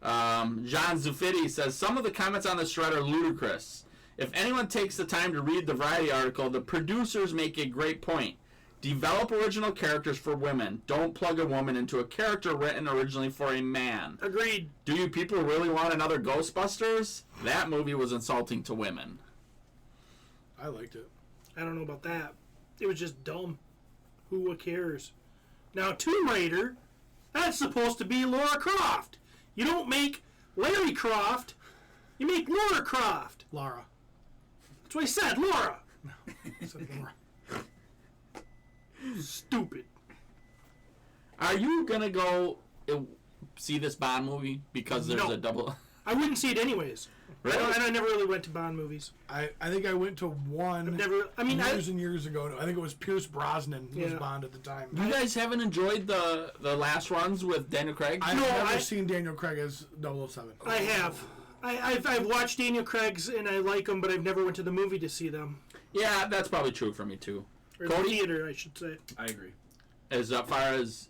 John Zufidi says, some of the comments on this thread are ludicrous. If anyone takes the time to read the Variety article, the producers make a great point. Develop original characters for women. Don't plug a woman into a character written originally for a man. Agreed. Do you people really want another Ghostbusters? That movie was insulting to women. I liked it. I don't know about that. It was just dumb. Who cares? Now, Tomb Raider, that's supposed to be Lara Croft. You don't make Larry Croft. You make Lara Croft. Lara. That's what I said, Laura. I said Lara. Stupid. Are you going to go see this Bond movie because there's No. a double... I wouldn't see it anyways. Really? I never really went to Bond movies. I think I went to one years and years ago. I think it was Pierce Brosnan who was Yeah. Bond at the time. You guys haven't enjoyed the last runs with Daniel Craig? I've No, never I- seen Daniel Craig as 007. I have. I've watched Daniel Craig's and I like them, but I've never went to the movie to see them. Yeah, that's probably true for me too. Or Cody? the theater, I should say. I agree. As far as...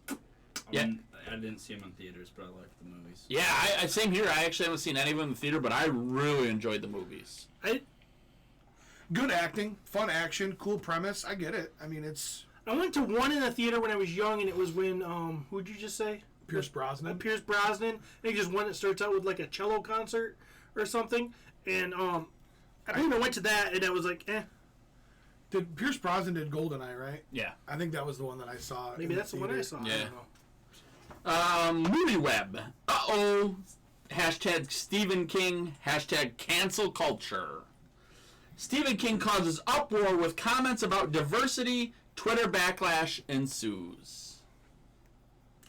Yeah. I didn't see them in theaters, but I liked the movies. Yeah, I same here. I actually haven't seen any of them in the theater, but I really enjoyed the movies. Good acting, fun action, cool premise. I get it. I mean, it's I went to one in the theater when I was young, and it was when, who'd you just say? Pierce Brosnan. Pierce Brosnan. I think just one that starts out with like a cello concert or something. And I believe I went to that, and I was like, eh. Did Pierce Brosnan did GoldenEye, right? Yeah. I think that was the one that I saw. Maybe that's the one I saw. Yeah. I don't know. Movie web. Uh-oh. Hashtag Stephen King. Hashtag cancel culture. Stephen King causes uproar with comments about diversity. Twitter backlash ensues.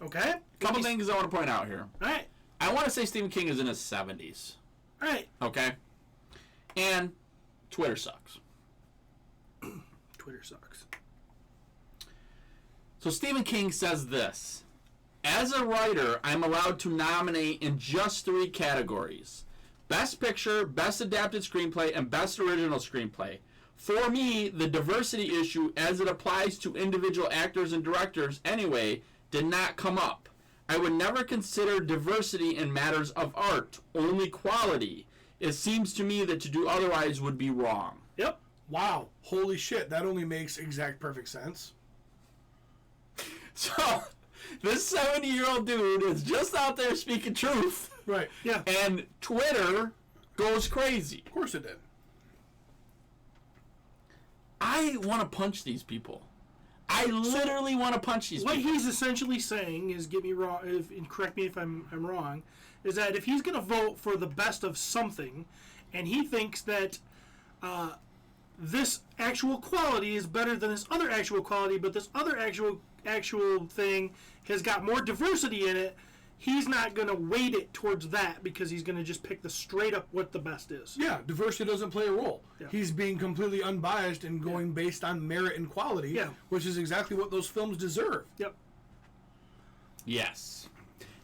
Okay. Couple things I want to point out here. All right. I want to say Stephen King is in his 70s. All right. Okay? And Twitter sucks. Twitter sucks. So Stephen King says this. As a writer, I'm allowed to nominate in just 3 categories. Best Picture, Best Adapted Screenplay, and Best Original Screenplay. For me, the diversity issue, as it applies to individual actors and directors anyway, did not come up. I would never consider diversity in matters of art, only quality. It seems to me that to do otherwise would be wrong. Yep. Wow. Holy shit. That only makes exact perfect sense. So, this 70-year-old dude is just out there speaking truth. Right. Yeah. And Twitter goes crazy. Of course it did. I want to punch these people. I literally want to punch these What people. he's essentially saying is, get me wrong, and correct me if I'm wrong, is that if he's going to vote for the best of something, and he thinks that this actual quality is better than this other actual quality, but this other actual thing has got more diversity in it, he's not going to weight it towards that because he's going to just pick the straight up what the best is. Yeah, diversity doesn't play a role. Yeah. He's being completely unbiased and going based on merit and quality, Yeah. which is exactly what those films deserve. Yep. Yes.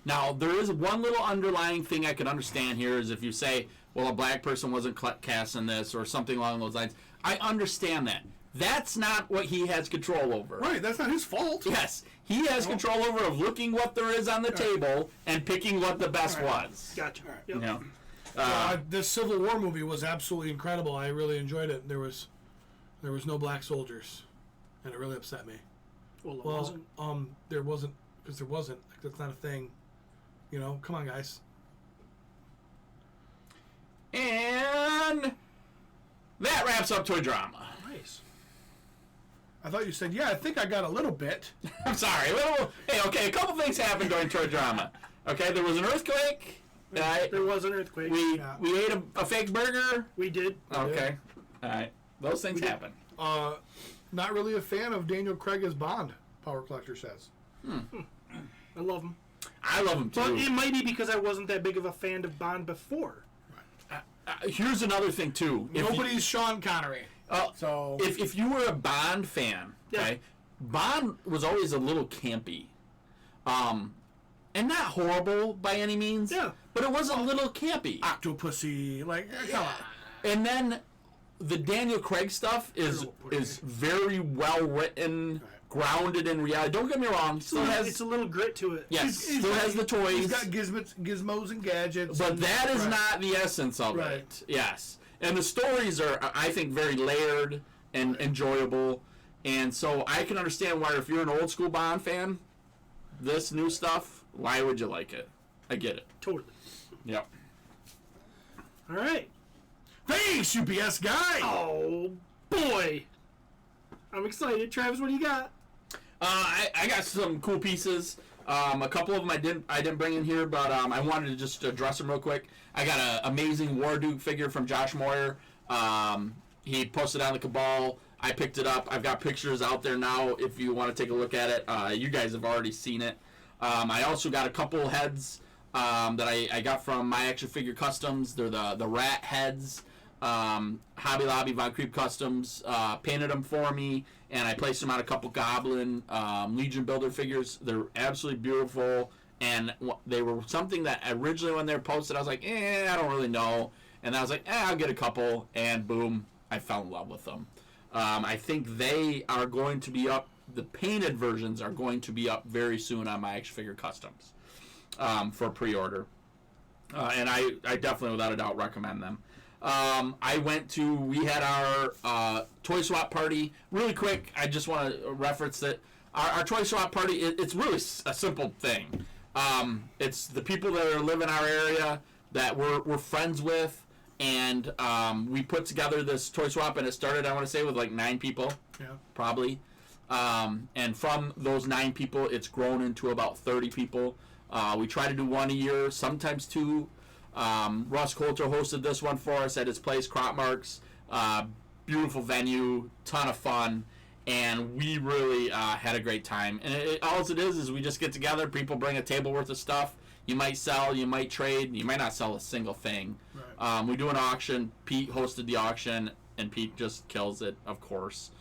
Now, there is one little underlying thing I could understand here is if you say, well, a black person wasn't cast in this or something along those lines. I understand that. That's not what he has control over. Right, that's not his fault. Yes, he has control over of looking what there is on the table and picking what the best was. Gotcha. Right. Yep. You know? This Civil War movie was absolutely incredible. I really enjoyed it. There was no black soldiers, and it really upset me. Well, it wasn't. There wasn't. because there wasn't. Like, that's not a thing. You know, come on, guys. And that wraps up Toy Drama. Nice. I thought you said, yeah, I think I got a little bit. I'm sorry. Okay, a couple things happened during Toy Drama. Okay, there was an earthquake. There was an earthquake. We ate a fake burger. We did. Okay. All right. Those things happen. Not really a fan of Daniel Craig as Bond, Power Collector says. I love him. I love him too. But it might be because I wasn't that big of a fan of Bond before. Here's another thing too. Nobody's Sean Connery. So if you were a Bond fan, okay, Bond was always a little campy, and not horrible by any means. Yeah, but it was a little campy. Octopussy, like come on. And then the Daniel Craig stuff is very well written, grounded in reality. Don't get me wrong. It's a little grit to it. Yes, still has the toys. He's got gizmos and gadgets. But that is not the essence of it. Yes. And the stories are, I think, very layered and enjoyable. And so I can understand why, if you're an old school Bond fan, this new stuff, why would you like it? I get it. Totally. Yep. All right. Thanks, UPS guy. Oh, boy. I'm excited. Travis, what do you got? I got some cool pieces. A couple of them I didn't bring in here, but I wanted to just address them real quick. I got an amazing War Duke figure from Josh Moyer. He posted on the Cabal. I picked it up. I've got pictures out there now if you want to take a look at it. You guys have already seen it. I also got a couple heads that I got from My Action Figure Customs. They're the rat heads. Hobby Lobby Von Creep Customs painted them for me, and I placed them on a couple Goblin Legion Builder figures. They're absolutely beautiful, and they were something that originally when they were posted, I was like, I don't really know. And I was like, I'll get a couple, and boom, I fell in love with them. I think they are going to be up, the painted versions are going to be up very soon on My Action Figure Customs for pre-order. And I definitely, without a doubt, recommend them. We had our toy swap party. Really quick, I just want to reference that our toy swap party, it's really a simple thing. It's the people that live in our area that we're friends with, and we put together this toy swap, and it started, I want to say, with like 9 people, probably. And from those 9 people, it's grown into about 30 people. We try to do one a year, sometimes 2. Russ Coulter hosted this one for us at his place, Crop Marks. Beautiful venue, ton of fun, and we really had a great time. And all it is we just get together, people bring a table worth of stuff. You might sell, you might trade, you might not sell a single thing. Right. We do an auction. Pete hosted the auction, and Pete just kills it, of course.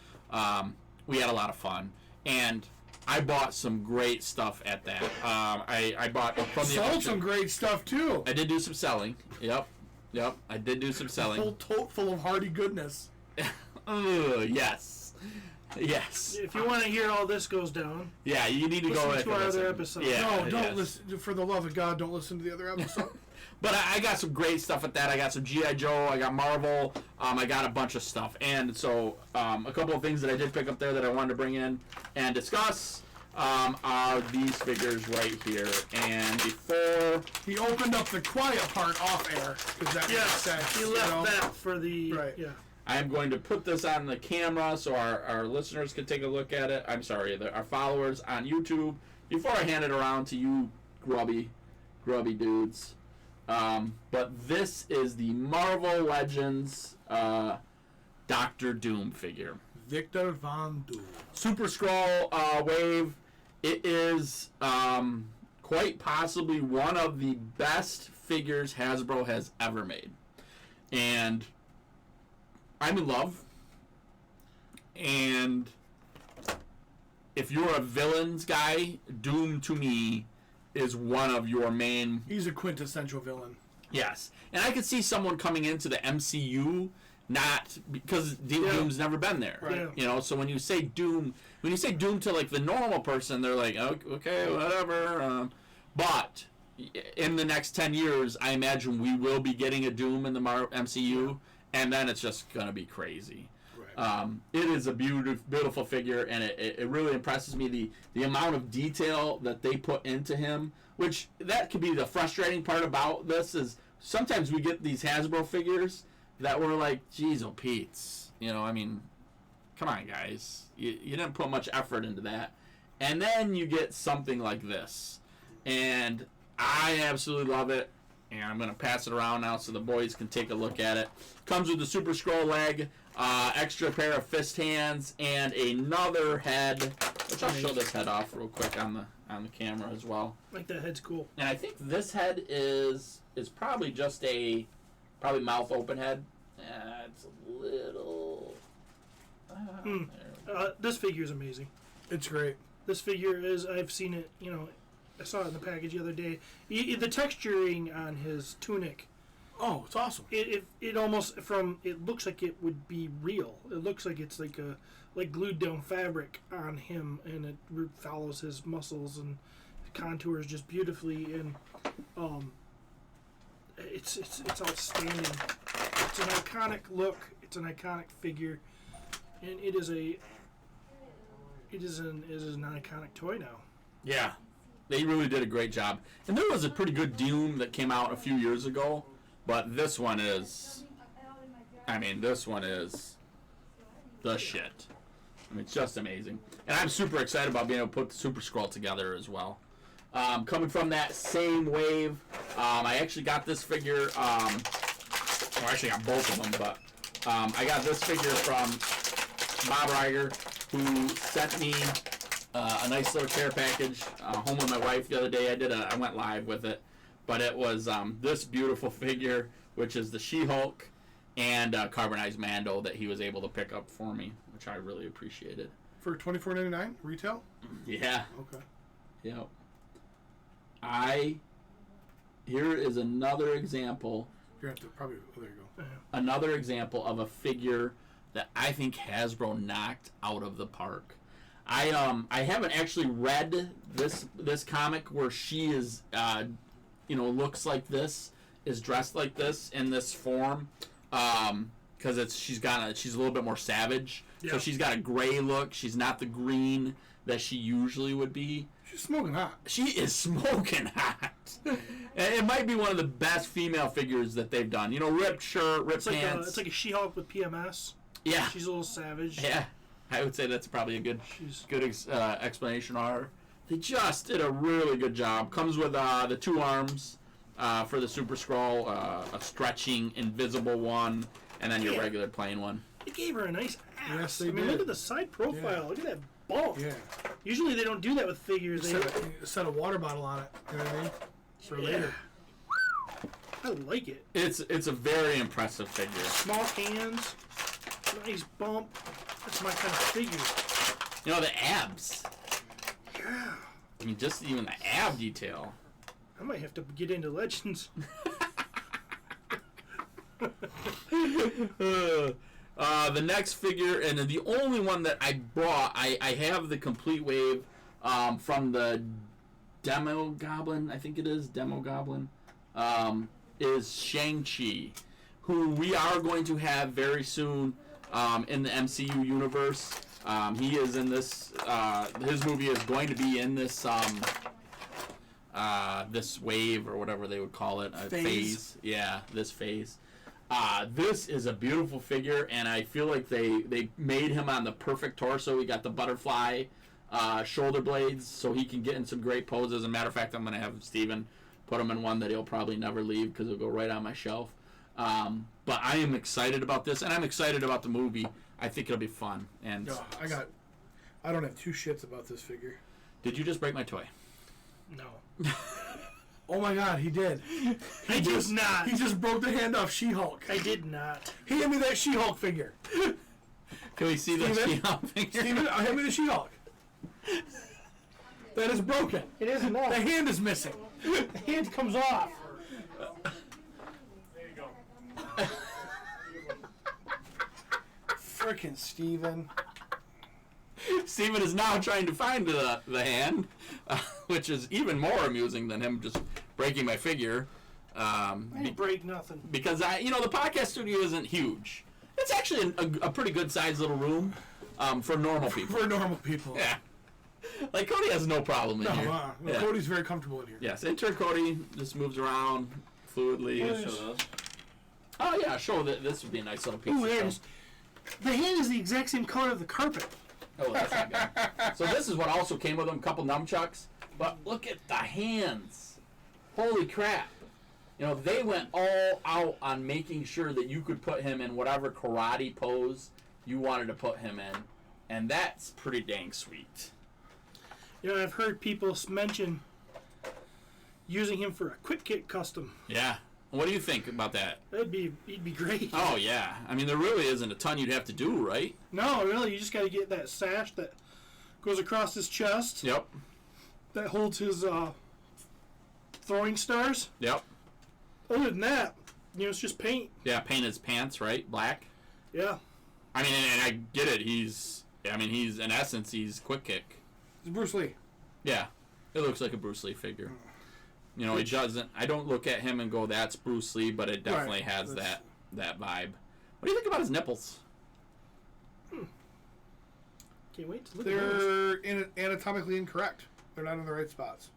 We had a lot of fun, and I bought some great stuff at that. I bought from the sold auction. Some great stuff too. I did do some selling. Yep. I did do some selling. A whole tote full of hearty goodness. Yes. If you want to hear all this goes down, yeah, you need to listen to our other episode. Yeah, no, don't listen. For the love of God, don't listen to the other episode. But I got some great stuff at that. I got some GI Joe. I got Marvel. I got a bunch of stuff. And so a couple of things that I did pick up there that I wanted to bring in and discuss are these figures right here. And before he opened up the quiet part off air, because that makes sense. He left that for the I am going to put this on the camera so our listeners can take a look at it. I'm sorry, our followers on YouTube. Before I hand it around to you, grubby dudes. But this is the Marvel Legends Doctor Doom figure. Victor Von Doom. Super Skrull Wave. It is quite possibly one of the best figures Hasbro has ever made. And I'm in love. And if you're a villains guy, Doom to me is one of your main... He's a quintessential villain. Yes. And I could see someone coming into the MCU not... Because Doom's never been there. Right. You know, so when you say Doom to, like, the normal person, they're like, okay, whatever. But in the next 10 years, I imagine we will be getting a Doom in the MCU, and then it's just going to be crazy. Right. It is a beautiful figure, and it really impresses me, the amount of detail that they put into him, which that could be the frustrating part about this is sometimes we get these Hasbro figures that were like, geez, oh Pete's. You know, I mean, come on, guys. You didn't put much effort into that. And then you get something like this. And I absolutely love it. And I'm going to pass it around now so the boys can take a look at it. Comes with the Super Scroll leg, extra pair of fist hands, and another head. Which I'll show this head off real quick on the camera as well. Like that head's cool. And I think this head is probably just probably mouth open head. It's a little. This figure is amazing. It's great. This figure is. I've seen it. You know, I saw it in the package the other day. The texturing on his tunic. Oh, it's awesome. It almost it looks like it would be real. It looks like it's like glued down fabric on him, and it follows his muscles and contours just beautifully. And it's outstanding. It's an iconic look. It's an iconic figure, and it is an iconic toy now. Yeah, they really did a great job. And there was a pretty good Doom that came out a few years ago, but this one is the shit. I mean, it's just amazing. And I'm super excited about being able to put the Super Scroll together as well. Coming from that same wave, I actually got this figure, I actually got both of them, but I got this figure from Bob Reiger, who sent me a nice little care package home with my wife the other day. I went live with it, but it was this beautiful figure, which is the She-Hulk and carbonized Mando that he was able to pick up for me, which I really appreciated. For $24.99 retail? Yeah. Okay. Yep. Here is another example. You're going to have to probably. Oh, there you go. Another example of a figure that I think Hasbro knocked out of the park. I haven't actually read this comic where she is looks like this, is dressed like this in this form, because she's a little bit more savage. Yeah. So she's got a gray look. She's not the green that she usually would be. She's smoking hot. She is smoking hot. It might be one of the best female figures that they've done. Ripped shirt, ripped pants. It's like a She-Hulk with PMS. Yeah. She's a little savage. Yeah. I would say that's probably a good explanation on her. They just did a really good job. Comes with the two arms for the Super Scroll, a stretching, invisible one, and then your regular plain one. They gave her a nice ass. Yes, they did. did. Look at the side profile. Yeah. Look at that bump. Yeah. Usually they don't do that with figures. Set a water bottle on it. You know what I mean? For later. I like it. It's a very impressive figure. Small hands, nice bump. That's my kind of figure. The abs. Yeah. I mean, just even the ab detail. I might have to get into Legends. The next figure, and the only one that I bought, I have the complete wave from the Demo Goblin, I think it is, Demo Goblin, is Shang-Chi, who we are going to have very soon in the MCU universe. He is in this, his movie is going to be in this this wave, or whatever they would call it. Phase. Yeah, this phase. This is a beautiful figure, and I feel like they made him on the perfect torso. We got the butterfly shoulder blades, so he can get in some great poses. As a matter of fact, I'm going to have Steven put him in one that he'll probably never leave because it'll go right on my shelf. But I am excited about this, and I'm excited about the movie. I think it'll be fun. And I don't have two shits about this figure. Did you just break my toy? No. Oh my God, he did. I did not. He just broke the hand off She-Hulk. I did not. Hand me that She-Hulk figure. Can we see the She-Hulk figure? Steven, hand me the She-Hulk. That is broken. It is not. The hand is missing. The hand comes off. There you go. Frickin' Steven. Steven is now trying to find the hand, which is even more amusing than him just breaking my figure. I didn't break nothing. Because the podcast studio isn't huge. It's actually a pretty good sized little room for normal people. For normal people. Yeah. Like Cody has no problem in here. No, Yeah. Cody's very comfortable in here. Yes, intern Cody just moves around fluidly. Show those. Oh yeah, show that this would be a nice little piece. Ooh, there it of is. The hand is the exact same color of the carpet. Oh, that's not good. So this is what also came with them, a couple nunchucks. But look at the hands. Holy crap. You know, they went all out on making sure that you could put him in whatever karate pose you wanted to put him in. And that's pretty dang sweet. You know, I've heard people mention using him for a quick kick custom. Yeah. What do you think about that? He'd be great. Oh, yeah. I mean, there really isn't a ton you'd have to do, right? No, really, you just got to get that sash that goes across his chest. Yep. That holds his throwing stars. Yep. Other than that, you know, it's just paint. Yeah, paint his pants, right? Black. Yeah. I mean, and I get it. He's in essence, he's quick kick. It's Bruce Lee. Yeah. It looks like a Bruce Lee figure. You know, he doesn't. I don't look at him and go, "That's Bruce Lee," but it definitely has that vibe. What do you think about his nipples? Can't wait to look at those. They're anatomically incorrect. They're not in the right spots.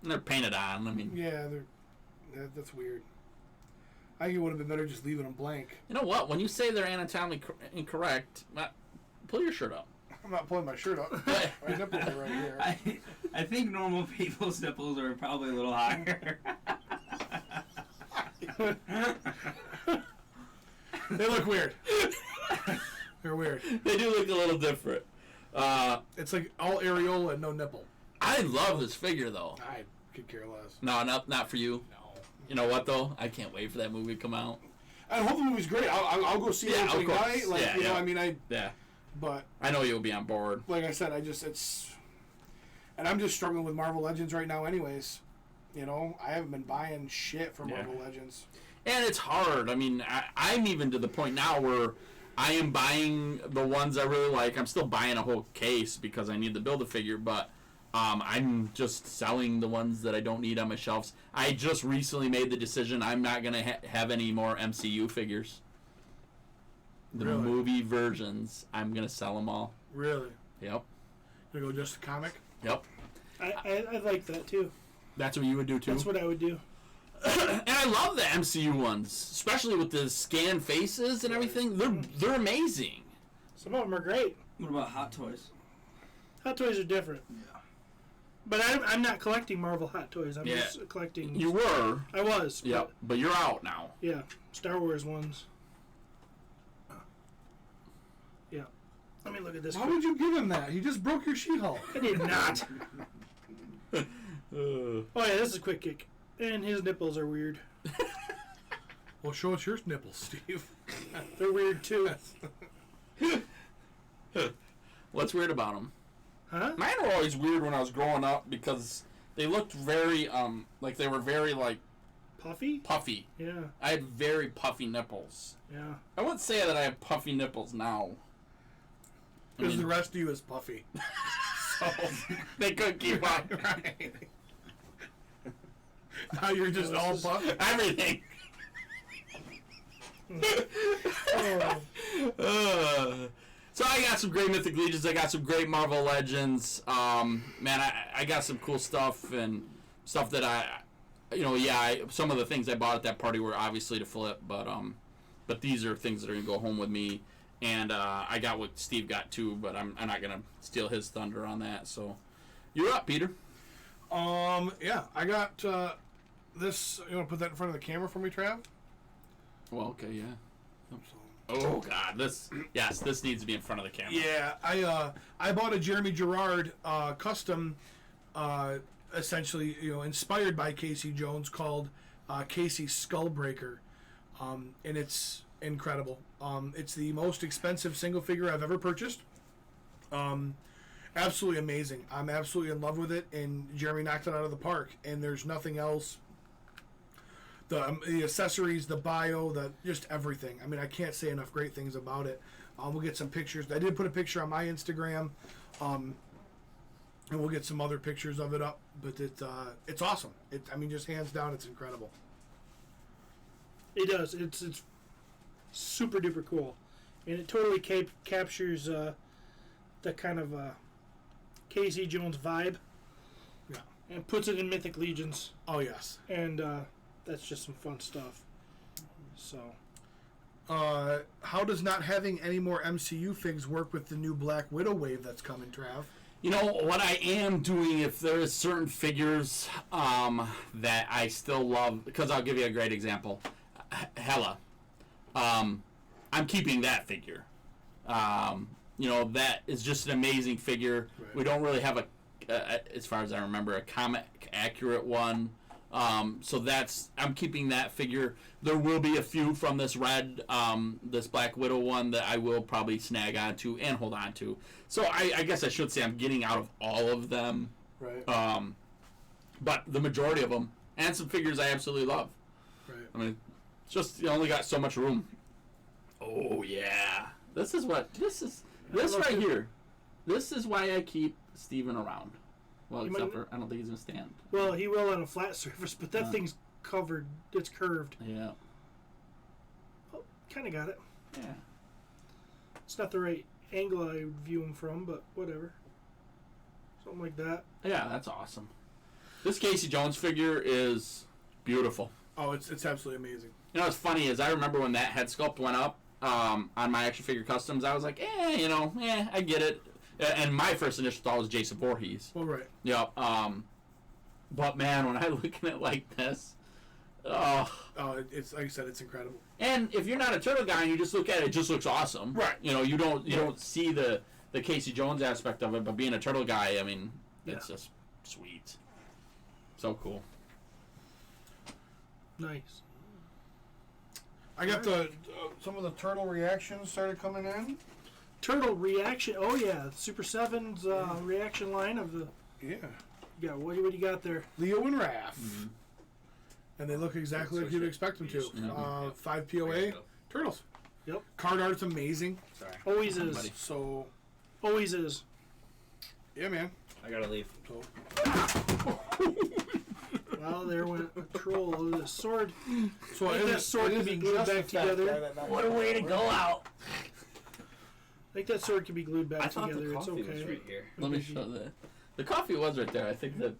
And they're painted on. I mean, Yeah, that's weird. I think it would have been better just leaving them blank. you know what? When you say they're anatomically incorrect, pull your shirt up. I'm not pulling my shirt up. My nipples are right here. I think normal people's nipples are probably a little higher. They look weird. They're weird. They do look a little different. It's like all areola and no nipple. I love this figure, though. I could care less. No, not for you. No. You know what, though? I can't wait for that movie to come out. I hope the movie's great. I'll go see it Yeah, of opening course. night. Like, Yeah, you know, yeah. I mean, Yeah. but I know you'll be on board. like I said, and I'm just struggling with Marvel Legends right now anyways. You know, I haven't been buying shit for Marvel Legends. And it's hard. I mean, I'm even to the point now where I am buying the ones I really like. I'm still buying a whole case because I need to build a figure, but I'm just selling the ones that I don't need on my shelves. I just recently made the decision I'm not going to have any more MCU figures. The Really? movie versions, I'm going to sell them all. Really? Yep. Gonna go just a comic? Yep. I like that, too. That's what you would do, too? That's what I would do. And I love the MCU ones, especially with the scanned faces and everything. They're amazing. Some of them are great. What about Hot Toys? Hot Toys are different. Yeah. But I'm not collecting Marvel Hot Toys. I'm just collecting... You were. I was. Yep. But you're out now. Yeah. Star Wars ones. Yeah. Let me look at this. Why would you give him that? He just broke your She-Hulk. I did not. Oh, yeah, this is a quick kick. And his nipples are weird. Well, show us your nipples, Steve. They're weird, too. What's weird about them? Huh? Mine were always weird when I was growing up because they looked very, like they were very, like, Puffy? puffy. Yeah. I had very puffy nipples. Yeah. I wouldn't say that I have puffy nipples now. Because the rest of you is puffy. So they couldn't keep up. Right. Now you're just all puffy. Everything. So I got some great Mythic Legions. I got some great Marvel Legends. Man, I got some cool stuff and stuff that some of the things I bought at that party were obviously to flip, but these are things that are gonna go home with me. And I got what Steve got too, but I'm not gonna steal his thunder on that. So you're up, Peter. Yeah, I got this. You want to put that in front of the camera for me, Trav? Well, okay, yeah. Oh God, this needs to be in front of the camera. Yeah, I bought a Jeremy Gerard custom, essentially inspired by Casey Jones, called Casey's Skullbreaker, and it's incredible. It's the most expensive single figure I've ever purchased. Absolutely amazing. I'm absolutely in love with it, and Jeremy knocked it out of the park. And there's nothing else. The accessories, the bio, just everything. I mean, I can't say enough great things about it. We'll get some pictures. I did put a picture on my Instagram, and we'll get some other pictures of it up. But it's awesome. Just hands down, it's incredible. It does. It's super duper cool, and it totally captures the kind of Casey Jones vibe. Yeah. And puts it in Mythic Legions, Oh yes. and that's just some fun stuff. So. How does not having any more MCU figs work with the new Black Widow wave that's coming, Trav? You know, what I am doing, if there is certain figures that I still love, because I'll give you a great example. Hela. I'm keeping that figure. That is just an amazing figure. Right. We don't really have as far as I remember, a comic accurate one. So I'm keeping that figure. There will be a few from this this Black Widow one that I will probably snag onto and hold on to. So I guess I should say I'm getting out of all of them. Right. But the majority of them, and some figures I absolutely love. Right. I mean, it's just, you only got so much room. Oh, yeah. This right here. This is why I keep Steven around. Well, except for, I don't think he's going to stand. Well, he will on a flat surface, but that thing's covered. It's curved. Yeah. Oh, kind of got it. Yeah. It's not the right angle I would view him from, but whatever. Something like that. Yeah, that's awesome. This Casey Jones figure is beautiful. Oh, it's absolutely amazing. You know what's funny is I remember when that head sculpt went up on my action figure customs, I was like, I get it. And my first initial thought was Jason Voorhees. Well, right. Yep. But man, when I look at it like this, It's like I said, it's incredible. and if you're not a turtle guy and you just look at it, it just looks awesome. Right. You know, you don't see the Casey Jones aspect of it, but being a turtle guy, I mean, it's just sweet. So cool. Nice. I got some of the turtle reactions started coming in. Turtle reaction. Oh yeah, Super 7's reaction line of the. Yeah. Yeah. What do you got there? Leo and Raph. And they look exactly like you'd expect them to. Mhm. 5 POA. Turtles. Yep. Card art's amazing. Sorry. Always is. Buddy. So, Always is. yeah, man. I gotta leave. So, Well, there went a troll. The sword. so I think that sword can be glued back together. What a way to go out! I think that sword can be glued back I thought together. the It's coffee okay. was right here. Let me show the coffee was right there. I think that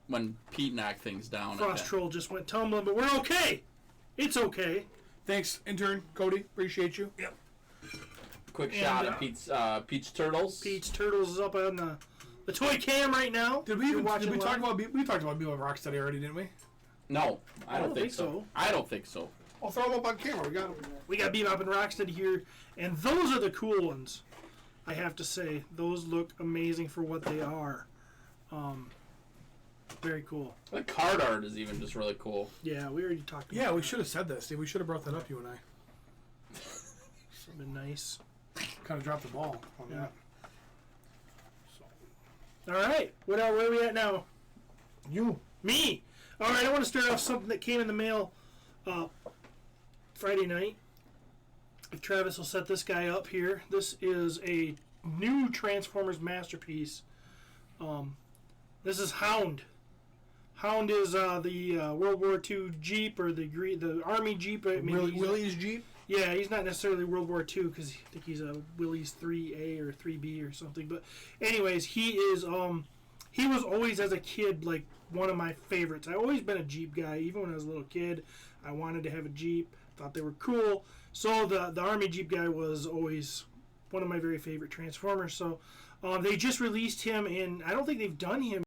when Pete knocked things down. Frost troll just went tumbling, but we're okay. It's okay. thanks, intern Cody. Appreciate you. Yep. Quick And, shot at Pete's Turtles. Pete's Turtles is up on the toy cam right now. Did we You're talk watching about live? we talked about being with Rocksteady already, didn't we? No, I don't don't think think so. so. I don't think so. I'll throw them up on camera. We got them. We got Bebop and Rocksteady here, and those are the cool ones. I have to say, those look amazing for what they are. Very cool. The card art is even just really cool. Yeah, we already talked about Yeah, we should have said this. We should have brought that up, you and I. It's been nice. Kind of dropped the ball on that. All right, where are we at now? You. Me. All right, I want to start off something that came in the mail Friday night. If Travis will set this guy up here, this is a new Transformers masterpiece. This is Hound. Hound is the World War II Jeep, or the Army Jeep. I mean, Willie's Jeep? yeah, he's not necessarily World War II because I think he's a Willys 3A or 3B or something. But anyways, he is. He was always, as a kid, like one of my favorites. I've always been a Jeep guy. Even when I was a little kid, I wanted to have a Jeep. Thought they were cool. So the Army Jeep guy was always one of my very favorite Transformers. So they just released him in. I don't think they've done him